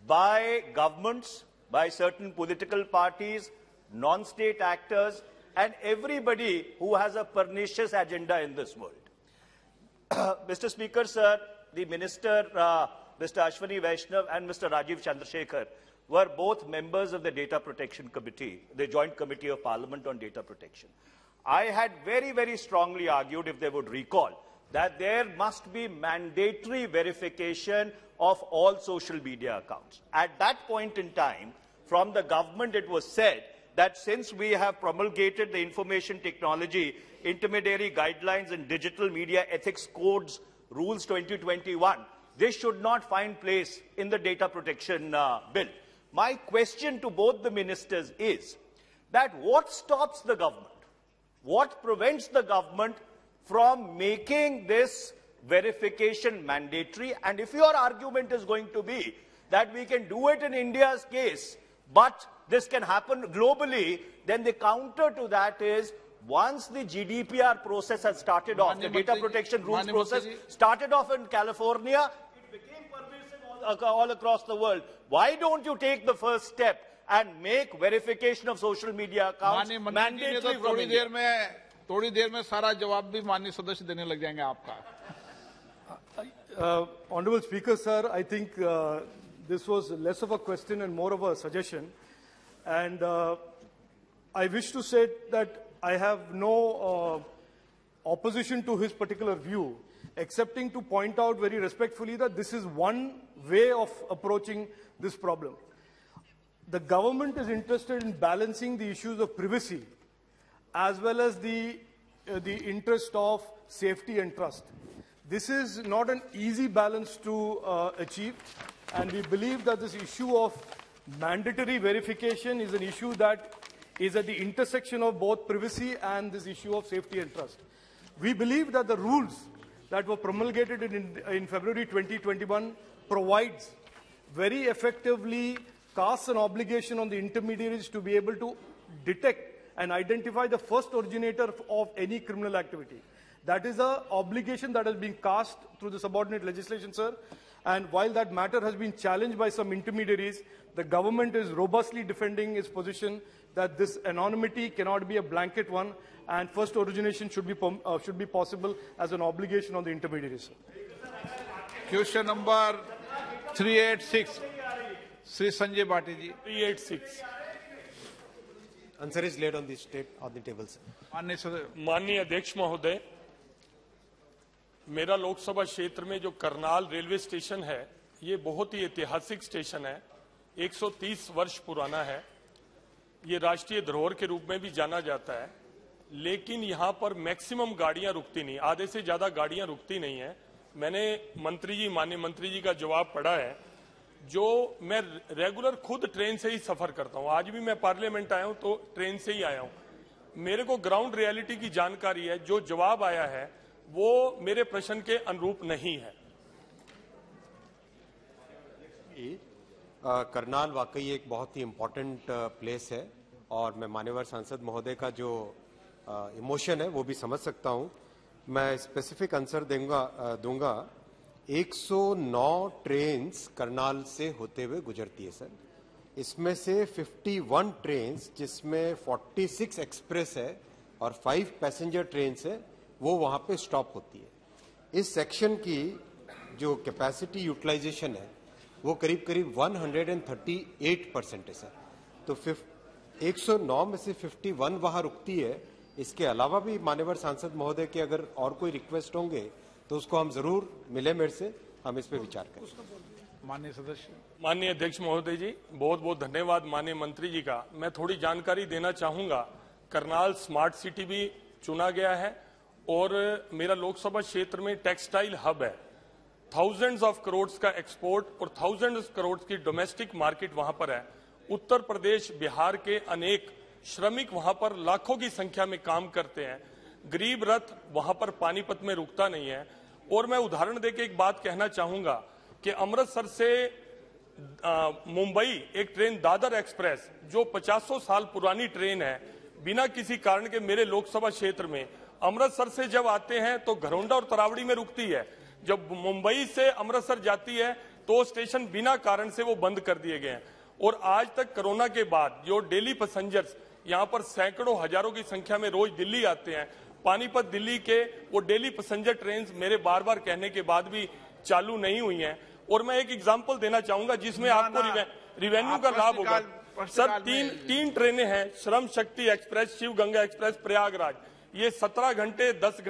by governments, by certain political parties, non-state actors, and everybody who has a pernicious agenda in this world. Mr. Speaker, sir, the Minister, Mr. Ashwani Vaishnav and Mr. Rajiv Chandrasekhar were both members of the Data Protection Committee, the Joint Committee of Parliament on Data Protection. I had very, very strongly argued, if they would recall, that there must be mandatory verification of all social media accounts. At that point in time, from the government, it was said that since we have promulgated the Information Technology Intermediary Guidelines and Digital Media Ethics Codes Rules 2021, this should not find place in the data protection bill. My question to both the ministers is that what stops the government? What prevents the government from making this verification mandatory? And if your argument is going to be that we can do it in India's case, but this can happen globally, then the counter to that is once the GDPR process has started off, the data protection rules process started off in California, it became pervasive all across the world. Why don't you take the first step and make verification of social media accounts mandatory from India? थोड़ी देर में सारा जवाब भी माननीय सदस्य देने लग जाएंगे आपका। Honorable Speaker, sir, I think this was less of a question and more of a suggestion. And I wish to say that I have no opposition to his particular view, excepting to point out very respectfully that this is one way of approaching this problem. The government is interested in balancing the issues of privacy as well as the interest of safety and trust. This is not an easy balance to achieve, and we believe that this issue of mandatory verification is an issue that is at the intersection of both privacy and this issue of safety and trust. We believe that the rules that were promulgated in February 2021 provides very effectively casts an obligation on the intermediaries to be able to detect and identify the first originator of any criminal activity. That is an obligation that has been cast through the subordinate legislation, sir. And while that matter has been challenged by some intermediaries, the government is robustly defending its position that this anonymity cannot be a blanket one, and first origination should be possible as an obligation on the intermediaries. Question number 386, Sri Sanjay Bhatti ji. 386. Answer is laid on the table, sir. माननीय अध्यक्ष महोदय, मेरा लोकसभा क्षेत्र में जो Karnal railway station है, ये बहुत ही ऐतिहासिक स्टेशन है, 130 वर्ष पुराना है। ये राष्ट्रीय धरोहर के रूप में भी जाना जाता है, लेकिन यहाँ पर मैक्सिमम गाड़ियां रुकती नहीं, आधे से ज्यादा गाड़ियां रुकती नहीं है। मैंने माननीय मंत्री जी का जवाब पढ़ा है, जो मैं रेगुलर खुद ट्रेन से ही सफर करता हूं। आज भी मैं पार्लियामेंट आया हूं तो ट्रेन से ही आया हूं। मेरे को ग्राउंड रियलिटी की जानकारी है, जो जवाब आया है वो मेरे प्रश्न के अनुरूप नहीं है। करनाल वाकई एक बहुत ही इम्पोर्टेंट प्लेस है और मैं मान्यवर सांसद महोदय का जो इमोशन है वो भी समझ सकता हूं। मैं स्पेसिफिक आंसर दूंगा 109 ट्रेन्स करनाल से होते हुए गुजरती है सर। इसमें से 51 ट्रेन्स, जिसमें 46 एक्सप्रेस है और 5 पैसेंजर ट्रेन्स है, वो वहां पे स्टॉप होती है। इस सेक्शन की जो कैपेसिटी यूटिलाइजेशन है वो करीब 138% है सर। तो 109 में से 51 वहां रुकती है। इसके अलावा भी मान्यवर सांसद महोदय के अगर और कोई रिक्वेस्ट होंगे तो उसको हम जरूर मिले, मेरे से हम इस पे विचार करें। माननीय सदस्य। माननीय अध्यक्ष महोदय जी, बहुत बहुत धन्यवाद माननीय मंत्री जी का। मैं थोड़ी जानकारी देना चाहूंगा। करनाल स्मार्ट सिटी भी चुना गया है और मेरा लोकसभा क्षेत्र में टेक्सटाइल हब है। थाउजेंड्स ऑफ करोड़ का एक्सपोर्ट और थाउजेंड्स करोड़ की डोमेस्टिक मार्केट वहां पर है। उत्तर प्रदेश, बिहार के अनेक श्रमिक वहां पर लाखों की संख्या में काम करते हैं। गरीब रथ वहां पर पानीपत में रुकता नहीं है। और मैं उदाहरण देके एक बात कहना चाहूंगा कि अमृतसर से मुंबई एक ट्रेन दादर एक्सप्रेस, जो 50 साल पुरानी ट्रेन है, बिना किसी कारण के मेरे लोकसभा क्षेत्र में अमृतसर से जब आते हैं तो घरौंडा और तरावड़ी में रुकती है। जब मुंबई से अमृतसर जाती है तो स्टेशन बिना कारण से वो बंद कर दिए गए हैं। और आज तक कोरोना के बाद जो डेली पैसेंजर्स यहाँ पर सैकड़ों हजारों की संख्या में रोज दिल्ली आते हैं, पानीपत दिल्ली के वो डेली पैसेंजर ट्रेन मेरे बार बार कहने के बाद भी चालू नहीं हुई हैं। और मैं एक एग्जांपल देना चाहूंगा जिसमें आपको रिवेन्यू का लाभ होगा। सर, तीन ट्रेनें हैं, श्रम शक्ति एक्सप्रेस, शिव गंगा एक्सप्रेस, प्रयागराज। ये 17 घंटे 10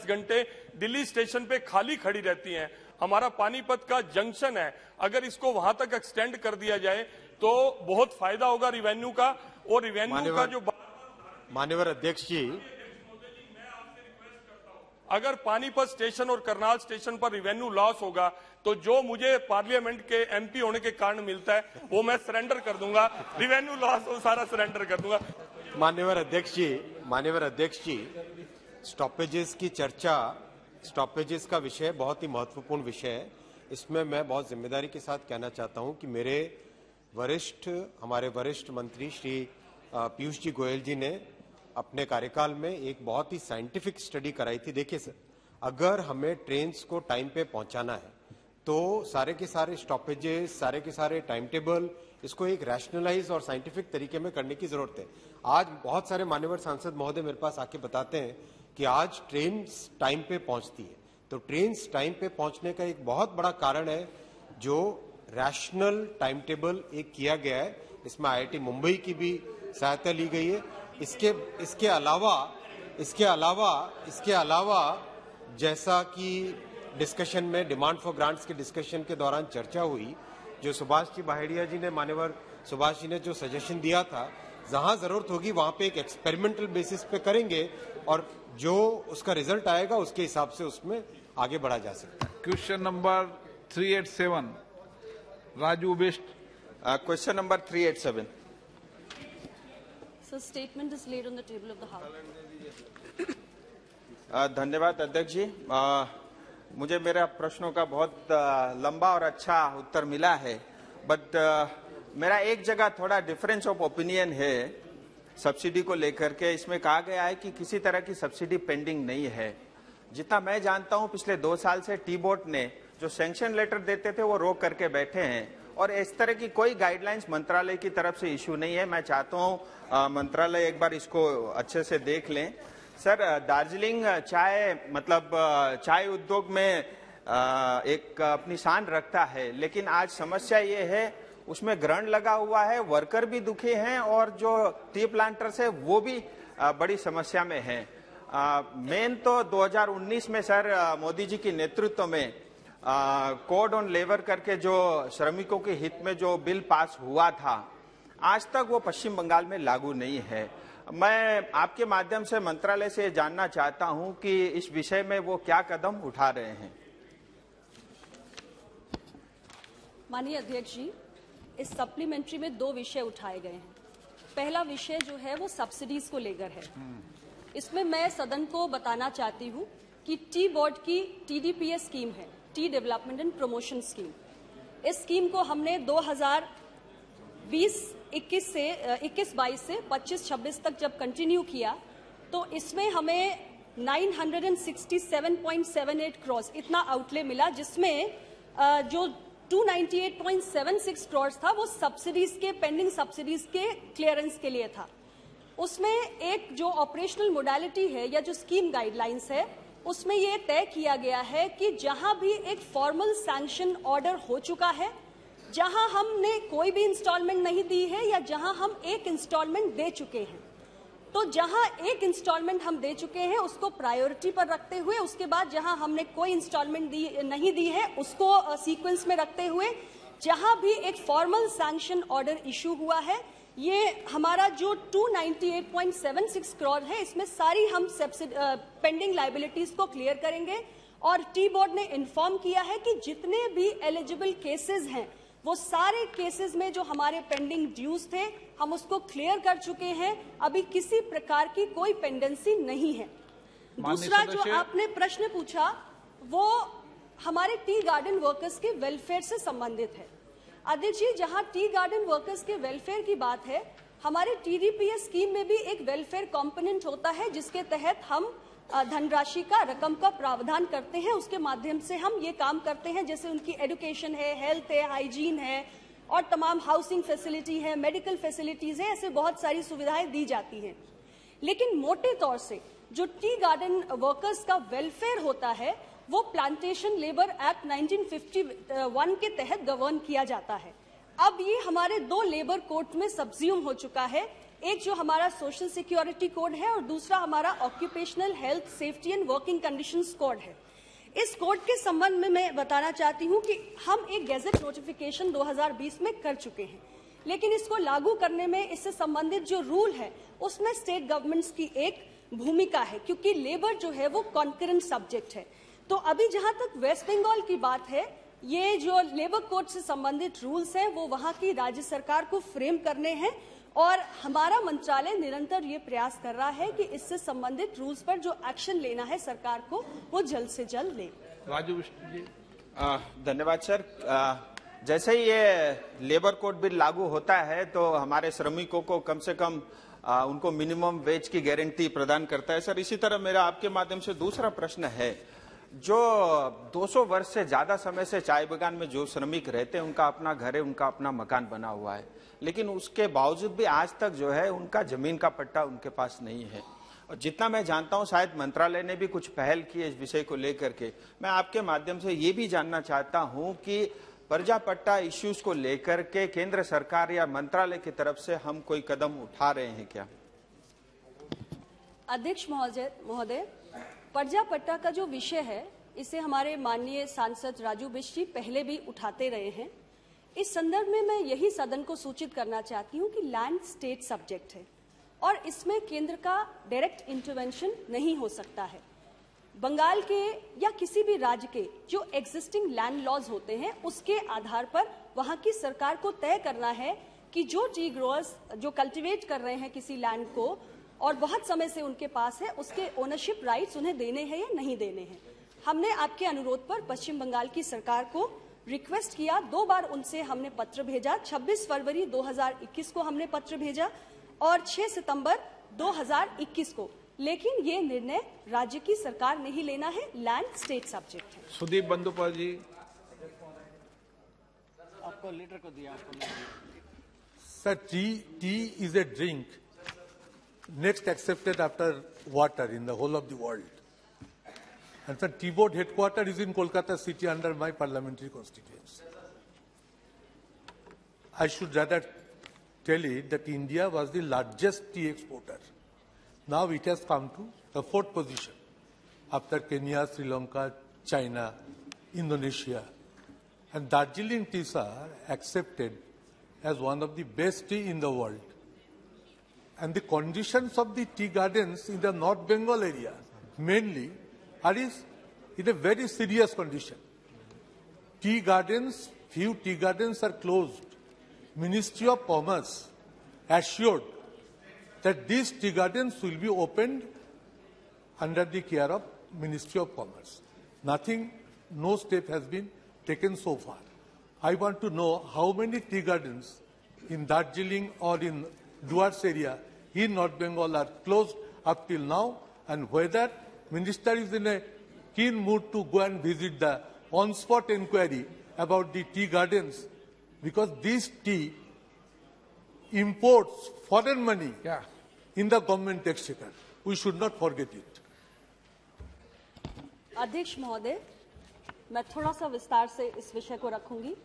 घंटे दिल्ली स्टेशन पे खाली खड़ी रहती हैं। हमारा पानीपत का जंक्शन है, अगर इसको वहां तक एक्सटेंड कर दिया जाए तो बहुत फायदा होगा रिवेन्यू का। और रिवेन्यू का जो माननीय अध्यक्ष जी, अगर पानीपत स्टेशन और करनाल स्टेशन पर रिवेन्यू लॉस होगा तो जो मुझे पार्लियामेंट के एमपी होने के कारण मिलता है वो मैं सरेंडर कर दूंगा। रिवेन्यू लॉस वो सारा सरेंडर कर दूंगा। माननीय अध्यक्ष जी, स्टॉपेजेस की चर्चा, स्टॉपेजेस का विषय बहुत ही महत्वपूर्ण विषय है। इसमें मैं बहुत जिम्मेदारी के साथ कहना चाहता हूं कि हमारे वरिष्ठ मंत्री श्री पीयूष जी गोयल जी ने अपने कार्यकाल में एक बहुत ही साइंटिफिक स्टडी कराई थी। देखिए सर, अगर हमें ट्रेन्स को टाइम पे पहुंचाना है तो सारे के सारे स्टॉपेजेस, सारे के सारे टाइम टेबल, इसको एक रैशनलाइज और साइंटिफिक तरीके में करने की जरूरत है। आज बहुत सारे मान्यवर सांसद महोदय मेरे पास आके बताते हैं कि आज ट्रेन टाइम पे पहुंचती है। तो ट्रेन टाइम पे पहुंचने का एक बहुत बड़ा कारण है जो रैशनल टाइम टेबल एक किया गया है। इसमें IIT मुंबई की भी सहायता ली गई है। इसके अलावा जैसा कि डिस्कशन में डिमांड फॉर ग्रांट्स के डिस्कशन के दौरान चर्चा हुई, जो सुभाष जी बाहेड़िया जी ने, मान्यवर सुभाष जी ने जो सजेशन दिया था, जहां जरूरत होगी वहां पे एक एक्सपेरिमेंटल बेसिस पे करेंगे और जो उसका रिजल्ट आएगा उसके हिसाब से उसमें आगे बढ़ा जा सकता है। Question number 387, Raju Bisht. Question number 387। So statement is laid on the table of the House. धन्यवाद अध्यक्ष जी। मुझे मेरा प्रश्नों का बहुत लंबा और अच्छा उत्तर मिला है, बट मेरा एक जगह थोड़ा डिफरेंस ऑफ ओपिनियन है सब्सिडी को लेकर के। इसमें कहा गया है कि किसी तरह की सब्सिडी पेंडिंग नहीं है। जितना मैं जानता हूं पिछले 2 साल से टी बोर्ड ने जो सैंक्शन लेटर देते थे वो रोक करके बैठे हैं और इस तरह की कोई गाइडलाइंस मंत्रालय की तरफ से इश्यू नहीं है। मैं चाहता हूं मंत्रालय एक बार इसको अच्छे से देख लें। सर, दार्जिलिंग चाय उद्योग में एक अपनी शान रखता है, लेकिन आज समस्या ये है उसमें ग्रहण लगा हुआ है, वर्कर भी दुखी हैं और जो टी प्लांटर्स है वो भी बड़ी समस्या में हैं। मेन तो 2019 में सर मोदी जी के नेतृत्व में कोड ऑन लेबर करके जो श्रमिकों के हित में जो बिल पास हुआ था, आज तक वो पश्चिम बंगाल में लागू नहीं है। मैं आपके माध्यम से मंत्रालय से जानना चाहता हूं कि इस विषय में वो क्या कदम उठा रहे हैं। माननीय अध्यक्ष जी, इस सप्लीमेंट्री में 2 विषय उठाए गए हैं। पहला विषय जो है वो सब्सिडीज को लेकर है। इसमें मैं सदन को बताना चाहती हूं कि टी बोर्ड की TDPS स्कीम है, T development and promotion scheme. इस स्कीम को हमने 2020-21 से 21-22 से 25-26 तक जब कंटिन्यू किया तो इसमें हमें 967.78 करोड़ इतना आउटले मिला, जिसमें जो 298.76 करोड़ था वो सब्सिडीज के, पेंडिंग सब्सिडीज के क्लियरेंस के लिए था। उसमें एक जो ऑपरेशनल मोडालिटी है या जो स्कीम गाइडलाइंस है उसमें ये तय किया गया है कि जहां भी एक फॉर्मल सैंक्शन ऑर्डर हो चुका है, जहां हमने कोई भी इंस्टॉलमेंट नहीं दी है या जहां हम एक इंस्टॉलमेंट दे चुके हैं, तो जहां एक इंस्टॉलमेंट हम दे चुके हैं उसको प्रायोरिटी पर रखते हुए, उसके बाद जहां हमने कोई इंस्टॉलमेंट नहीं दी है उसको सीक्वेंस में रखते हुए, जहां भी एक फॉर्मल सैंक्शन ऑर्डर इशू हुआ है, ये हमारा जो 298.76 करोड़ है इसमें सारी हम पेंडिंग लाइबिलिटीज को क्लियर करेंगे। और टी बोर्ड ने इन्फॉर्म किया है कि जितने भी एलिजिबल केसेस हैं वो सारे केसेस में जो हमारे पेंडिंग ड्यूज थे हम उसको क्लियर कर चुके हैं। अभी किसी प्रकार की कोई पेंडेंसी नहीं है। दूसरा जो आपने प्रश्न पूछा वो हमारे टी गार्डन वर्कर्स के वेलफेयर से संबंधित है। अध्यक्ष जी, जहां टी गार्डन वर्कर्स के वेलफेयर की बात है, हमारे TDPS स्कीम में भी एक वेलफेयर कंपोनेंट होता है जिसके तहत हम धनराशि का, रकम का प्रावधान करते हैं। उसके माध्यम से हम ये काम करते हैं, जैसे उनकी एजुकेशन है, हेल्थ है, हाइजीन है और तमाम हाउसिंग फैसिलिटी है, मेडिकल फैसिलिटीज है, ऐसे बहुत सारी सुविधाएं दी जाती हैं। लेकिन मोटे तौर से जो टी गार्डन वर्कर्स का वेलफेयर होता है वो प्लांटेशन लेबर एक्ट 1951 के तहत गवर्न किया जाता है। अब ये हमारे 2 लेबर कोड में सब्ज्यूम हो चुका है, एक जो हमारा सोशल सिक्योरिटी कोड है और दूसरा हमारा occupational health safety and working conditions code है। इस कोड के संबंध में मैं बताना चाहती हूं कि हम एक गैजेट नोटिफिकेशन 2020 में कर चुके हैं, लेकिन इसको लागू करने में इससे संबंधित जो रूल है उसमें स्टेट गवर्नमेंट्स की एक भूमिका है, क्योंकि लेबर जो है वो कॉन्करेंट सब्जेक्ट है। तो अभी जहां तक वेस्ट बंगाल की बात है, ये जो लेबर कोड से संबंधित रूल्स हैं वो वहां की राज्य सरकार को फ्रेम करने हैं और हमारा मंत्रालय निरंतर ये प्रयास कर रहा है कि इससे संबंधित रूल्स पर जो एक्शन लेना है सरकार को वो जल्द से जल्द ले। राजू जी धन्यवाद सर। जैसे ही ये लेबर कोड बिल लागू होता है तो हमारे श्रमिकों को कम से कम उनको मिनिमम वेज की गारंटी प्रदान करता है। सर इसी तरह मेरा आपके माध्यम से दूसरा प्रश्न है, जो 200 वर्ष से ज्यादा समय से चाय बागान में जो श्रमिक रहते हैं उनका अपना घर है, उनका अपना मकान बना हुआ है, लेकिन उसके बावजूद भी आज तक जो है उनका जमीन का पट्टा उनके पास नहीं है। और जितना मैं जानता हूं शायद मंत्रालय ने भी कुछ पहल की है इस विषय को लेकर के। मैं आपके माध्यम से ये भी जानना चाहता हूं कि प्रजा पट्टा इश्यूज को लेकर के केंद्र सरकार या मंत्रालय की तरफ से हम कोई कदम उठा रहे हैं क्या? अध्यक्ष महोदय, प्रजा पट्टा का जो विषय है इसे हमारे माननीय सांसद राजू बिष्ट जी पहले भी उठाते रहे हैं। इस संदर्भ में मैं यही सदन को सूचित करना चाहती हूं कि लैंड स्टेट सब्जेक्ट है और इसमें केंद्र का डायरेक्ट इंटरवेंशन नहीं हो सकता है। बंगाल के या किसी भी राज्य के जो एग्जिस्टिंग लैंड लॉज होते हैं उसके आधार पर वहां की सरकार को तय करना है कि जो टी ग्रोअर्स जो कल्टीवेट कर रहे हैं किसी लैंड को और बहुत समय से उनके पास है, उसके ओनरशिप राइट्स उन्हें देने हैं या नहीं देने हैं। हमने आपके अनुरोध पर पश्चिम बंगाल की सरकार को रिक्वेस्ट किया, 2 बार उनसे हमने पत्र भेजा। 26 फरवरी 2021 को हमने पत्र भेजा और 6 सितंबर 2021 को, लेकिन ये निर्णय राज्य की सरकार ने ही लेना है, लैंड स्टेट सब्जेक्ट है। सुदीप बंदोपाध्याय जी। आपको लीडर को दिया। Sir, T is a drink next accepted after water in the whole of the world. And sir, tea board headquarters is in Kolkata city under my parliamentary constituency. I should rather tell it that India was the largest tea exporter. Now it has come to the 4th position after Kenya, Sri Lanka, China, Indonesia. And Darjeeling teas are accepted as one of the best tea in the world. And the conditions of the tea gardens in the North Bengal area mainly are in a very serious condition. Few tea gardens are closed. Ministry of Commerce assured that these tea gardens will be opened under the care of Ministry of Commerce. No step has been taken so far. I want to know how many tea gardens in Darjeeling or in Duars area in North Bengal are closed up till now, and whether Minister is in a keen mood to go and visit the on-spot inquiry about the tea gardens, because this tea imports foreign money in the government exchequer. We should not forget it. अध्यक्ष महोदय, मैं थोड़ा सा विस्तार से इस विषय को रखूंगी।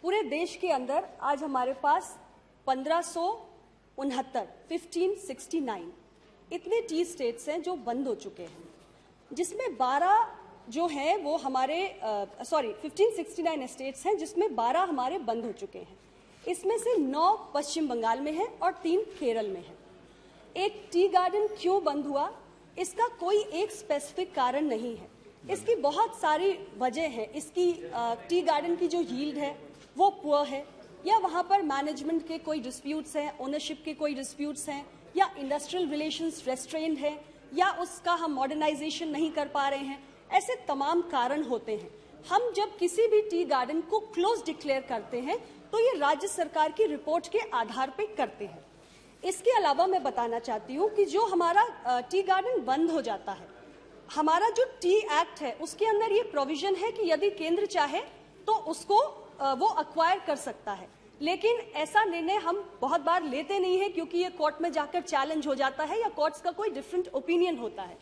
पूरे देश के अंदर आज हमारे पास 1569 इतने टी स्टेट्स हैं जो बंद हो चुके हैं, जिसमें 12 जो हैं वो हमारे 1569 स्टेट्स हैं जिसमें 12 हमारे बंद हो चुके हैं। इसमें से 9 पश्चिम बंगाल में है और 3 केरल में है। एक टी गार्डन क्यों बंद हुआ, इसका कोई एक स्पेसिफिक कारण नहीं है, इसकी बहुत सारी वजह है। इसकी टी गार्डन की जो यील्ड है वो पुअर है, या वहां पर मैनेजमेंट के कोई डिस्प्यूट्स हैं, ओनरशिप के कोई डिस्प्यूट्स हैं, या इंडस्ट्रियल रिलेशंस रेस्ट्रेंड है, या उसका हम मॉडर्नाइजेशन नहीं कर पा रहे हैं। ऐसे तमाम कारण होते हैं। हम जब किसी भी टी गार्डन को क्लोज डिक्लेयर करते हैं तो ये राज्य सरकार की रिपोर्ट के आधार पर करते हैं। इसके अलावा मैं बताना चाहती हूँ कि जो हमारा टी गार्डन बंद हो जाता है, हमारा जो टी एक्ट है उसके अंदर ये प्रोविजन है कि यदि केंद्र चाहे तो उसको वो अक्वायर कर सकता है, लेकिन ऐसा निर्णय हम बहुत बार लेते नहीं है क्योंकि ये कोर्ट में जाकर चैलेंज हो जाता है या कोर्ट्स का कोई डिफरेंट ओपिनियन होता है।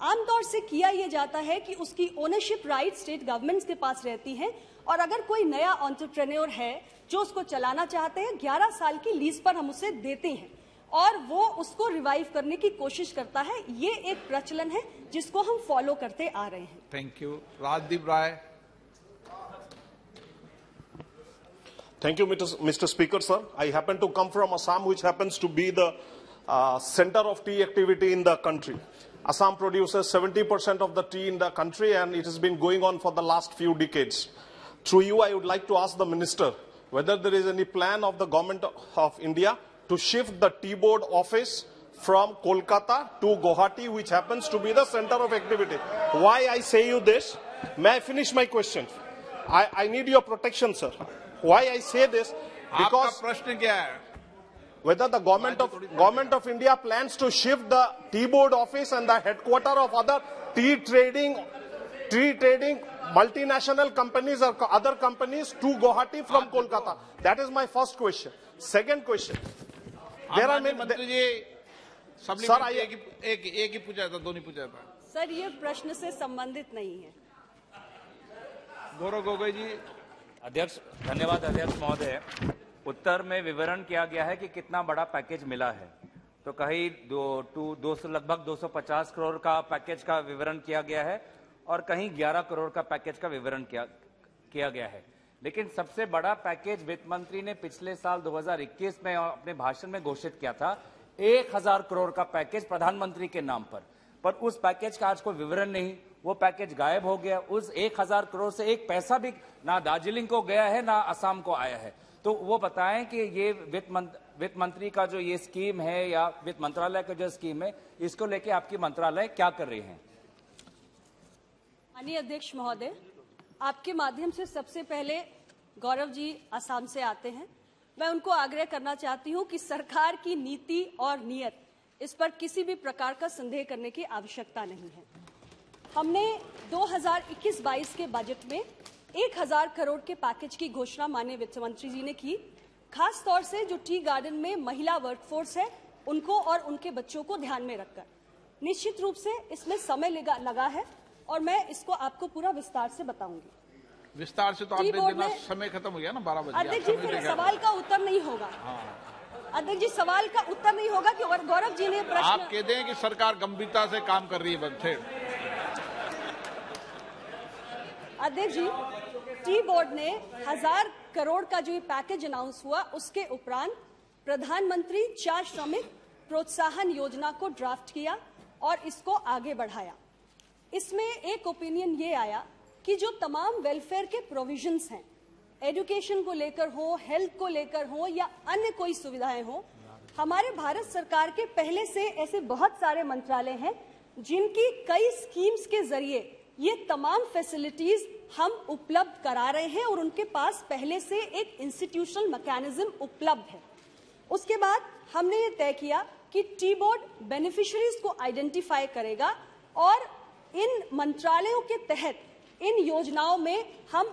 आमतौर से किया यह जाता है कि उसकी ओनरशिप राइट स्टेट गवर्नमेंट्स के पास रहती है और अगर कोई नया एंटरप्रेन्योर है जो उसको चलाना चाहते हैं, 11 साल की लीज पर हम उसे देते हैं और वो उसको रिवाइव करने की कोशिश करता है। ये एक प्रचलन है जिसको हम फॉलो करते आ रहे हैं। Thank you. Rajdeep Rai. Thank you, Mr. Speaker, sir. I happen to come from Assam, which happens to be the center of tea activity in the country. Assam produces 70% of the tea in the country, and it has been going on for the last few decades. Through you, I would like to ask the Minister whether there is any plan of the Government of India to shift the tea board office from Kolkata to Guwahati, which happens to be the center of activity. Why I say you this? May I finish my question? I need your protection, sir. Why I say this? Because प्रश्न क्या है? Whether the government of India plans to shift the tea board office and the headquarter of other tea trading multinational companies or other companies to Guwahati from Kolkata. That is my first question. Second question. There are many. मंत्री जी, Sir, एक ही पूछा था, दो नहीं पूछा था। Sir, ये प्रश्न से संबंधित नहीं है। गौरव गोगोई जी। अध्यक्ष, धन्यवाद अध्यक्ष महोदय। उत्तर में विवरण किया गया है कि कितना बड़ा पैकेज मिला है, तो कहीं लगभग 250 करोड़ का पैकेज का विवरण किया गया है और कहीं 11 करोड़ का पैकेज का विवरण किया गया है। लेकिन सबसे बड़ा पैकेज वित्त मंत्री ने पिछले साल 2021 में अपने भाषण में घोषित किया था, 1000 करोड़ का पैकेज प्रधानमंत्री के नाम पर उस पैकेज का आज कोई विवरण नहीं, वो पैकेज गायब हो गया। उस 1000 करोड़ से एक पैसा भी ना दार्जिलिंग को गया है ना असम को आया है। तो वो बताएं कि ये वित्त मंत्री का जो ये स्कीम है या वित्त मंत्रालय का जो स्कीम है, इसको लेके आपकी मंत्रालय क्या कर रही है? माननीय अध्यक्ष महोदय, आपके माध्यम से सबसे पहले गौरव जी असम से आते हैं। मैं उनको आग्रह करना चाहती हूं कि सरकार की नीति और नीयत, इस पर किसी भी प्रकार का संदेह करने की आवश्यकता नहीं है। हमने 2021-22 के बजट में 1000 करोड़ के पैकेज की घोषणा माननीय वित्त मंत्री जी ने की। खास तौर से जो टी गार्डन में महिला वर्कफोर्स है, उनको और उनके बच्चों को ध्यान में रखकर निश्चित रूप से इसमें समय लगा है और मैं इसको आपको पूरा विस्तार से बताऊंगी। विस्तार से तो आपने देना, समय खत्म हो गया ना, 12 बजे। अध्यक्ष जी, फिर सवाल का उत्तर नहीं होगा। अध्यक्ष जी, सवाल का उत्तर नहीं होगा कि गौरव जी ने प्रश्न। आप कहते हैं कि सरकार गंभीरता से काम कर रही है। अध्यक्ष जी, टी बोर्ड ने 1000 करोड़ का जो पैकेज अनाउंस हुआ, उसके उपरांत प्रधानमंत्री 4 श्रमिक प्रोत्साहन योजना को ड्राफ्ट किया और इसको आगे बढ़ाया। इसमें एक ओपिनियन ये आया कि जो तमाम वेलफेयर के प्रोविजंस हैं, एजुकेशन को लेकर हो, हेल्थ को लेकर हो या अन्य कोई सुविधाएं हो, हमारे भारत सरकार के पहले से ऐसे बहुत सारे मंत्रालय हैं जिनकी कई स्कीम्स के जरिए ये तमाम फैसिलिटीज हम उपलब्ध करा रहे हैं और उनके पास पहले से एक इंस्टीट्यूशनल मैकेनिज्म उपलब्ध है। उसके बाद हमने ये तय किया कि टी बोर्ड बेनिफिशियरीज को आइडेंटिफाई करेगा और इन मंत्रालयों के तहत इन योजनाओं में हम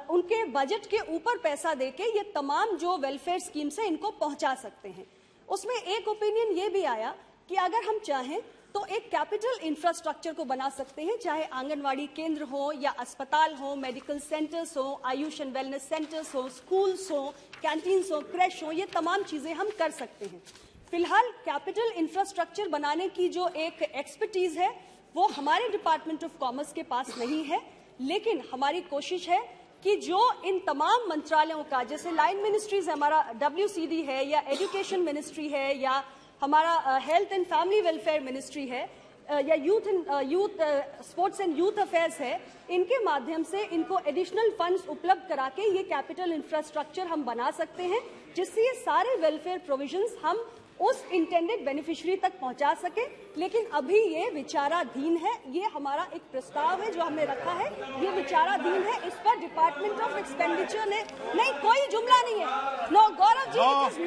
उनके बजट के ऊपर पैसा देके ये तमाम जो वेलफेयर स्कीम्स हैं इनको पहुंचा सकते हैं। उसमें एक ओपिनियन ये भी आया कि अगर हम चाहें तो एक कैपिटल इंफ्रास्ट्रक्चर को बना सकते हैं, चाहे आंगनवाड़ी केंद्र हो या अस्पताल हो, मेडिकल सेंटर्स हो, आयुष एंड वेलनेस सेंटर्स हो, स्कूल्स हो, कैंटीन्स हो, क्रैश हो, ये तमाम चीजें हम कर सकते हैं। फिलहाल कैपिटल इंफ्रास्ट्रक्चर बनाने की जो एक एक्सपर्टीज है वो हमारे डिपार्टमेंट ऑफ कॉमर्स के पास नहीं है, लेकिन हमारी कोशिश है कि जो इन तमाम मंत्रालयों का, जैसे लाइन मिनिस्ट्रीज है, हमारा WCD है या एजुकेशन मिनिस्ट्री है या हमारा health and family welfare ministry है या youth sports and youth affairs है, इनके माध्यम से इनको एडिशनल फंड्स उपलब्ध करा के ये कैपिटल इंफ्रास्ट्रक्चर हम बना सकते हैं, जिससे ये सारे वेलफेयर प्रोविजंस हम उस इंटेंडेड बेनिफिशियरी तक पहुंचा सके। लेकिन अभी ये विचाराधीन है, ये हमारा एक प्रस्ताव है जो हमने रखा है, ये विचाराधीन है। इस पर डिपार्टमेंट ऑफ एक्सपेंडिचर ने नहीं, कोई जुमला नहीं है। No Gaurav ji, it is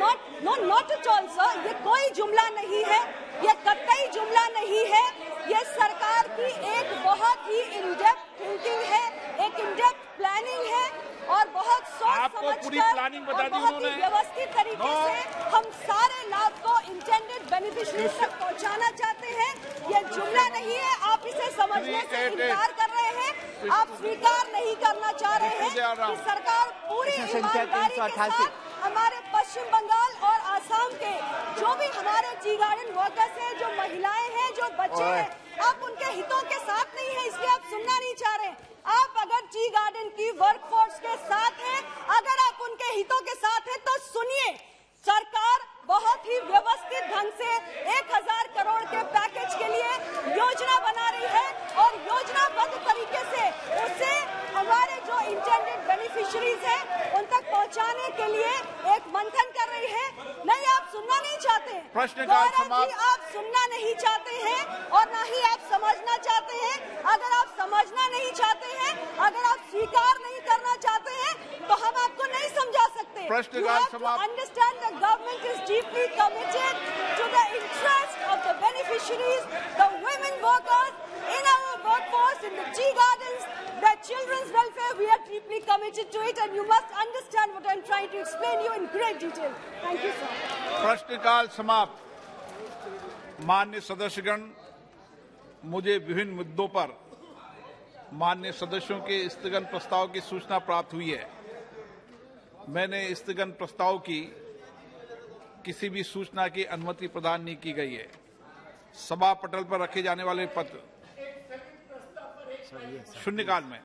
not at all sir, ये कोई जुमला नहीं है, ये कतई जुमला नहीं है। ये सरकार की एक बहुत ही इन डेप्थ थिंकिंग है, एक इन डेप्थ प्लानिंग है और बहुत सोच समझकर और बहुत ही व्यवस्थित तरीके से हम सारे लाभ को इंटेंडेड बेनिफिशियरी देश तक पहुंचाना चाहते हैं। ये जुमला नहीं है, आप इसे समझने से इनकार कर रहे हैं। आप स्वीकार नहीं करना चाह रहे हैं कि सरकार पूरी ईमानदारी के साथ हमारे पश्चिम बंगाल और आसाम के जो भी हमारे टी गार्डन वर्कर्स हैं, जो महिलाएं हैं, जो बच्चे हैं, आप उनके हितों के साथ नहीं है, इसलिए आप सुनना नहीं चाह रहे। आप अगर टी गार्डन की वर्कफोर्स के साथ हैं, अगर आप उनके हितों के साथ हैं तो सुनिए, सरकार बहुत ही व्यवस्थित ढंग से 1000 करोड़ के पैकेज के लिए योजना बना रही है और योजनाबद्ध तरीके से उसे हमारे जो इंटेंडेड बेनिफिशियरीज हैं उन तक पहुंचाने के लिए एक मंथन कर रही है। नहीं, आप सुनना नहीं चाहते हैं, गौरव जी, आप सुनना नहीं चाहते हैं और ना ही आप समझना चाहते हैं। अगर आप समझना नहीं चाहते हैं, अगर आप स्वीकार नहीं करना चाहते हैं, तो हम आपको नहीं समझा सकते। Understand the government is deeply committed to the interest of the beneficiaries, the women workers in our workforce, in the tea gardens, the children's welfare. We are deeply committed to it, and you must understand what I'm trying to explain you in great detail. Thank you, sir. प्रश्नकाल समाप्त। माननीय सदस्यगण, मुझे विभिन्न मुद्दों पर माननीय सदस्यों के स्थगन प्रस्ताव की सूचना प्राप्त हुई है। मैंने स्थगन प्रस्ताव की किसी भी सूचना की अनुमति प्रदान नहीं की गई है। सभा पटल पर रखे जाने वाले पत्र शून्यकाल में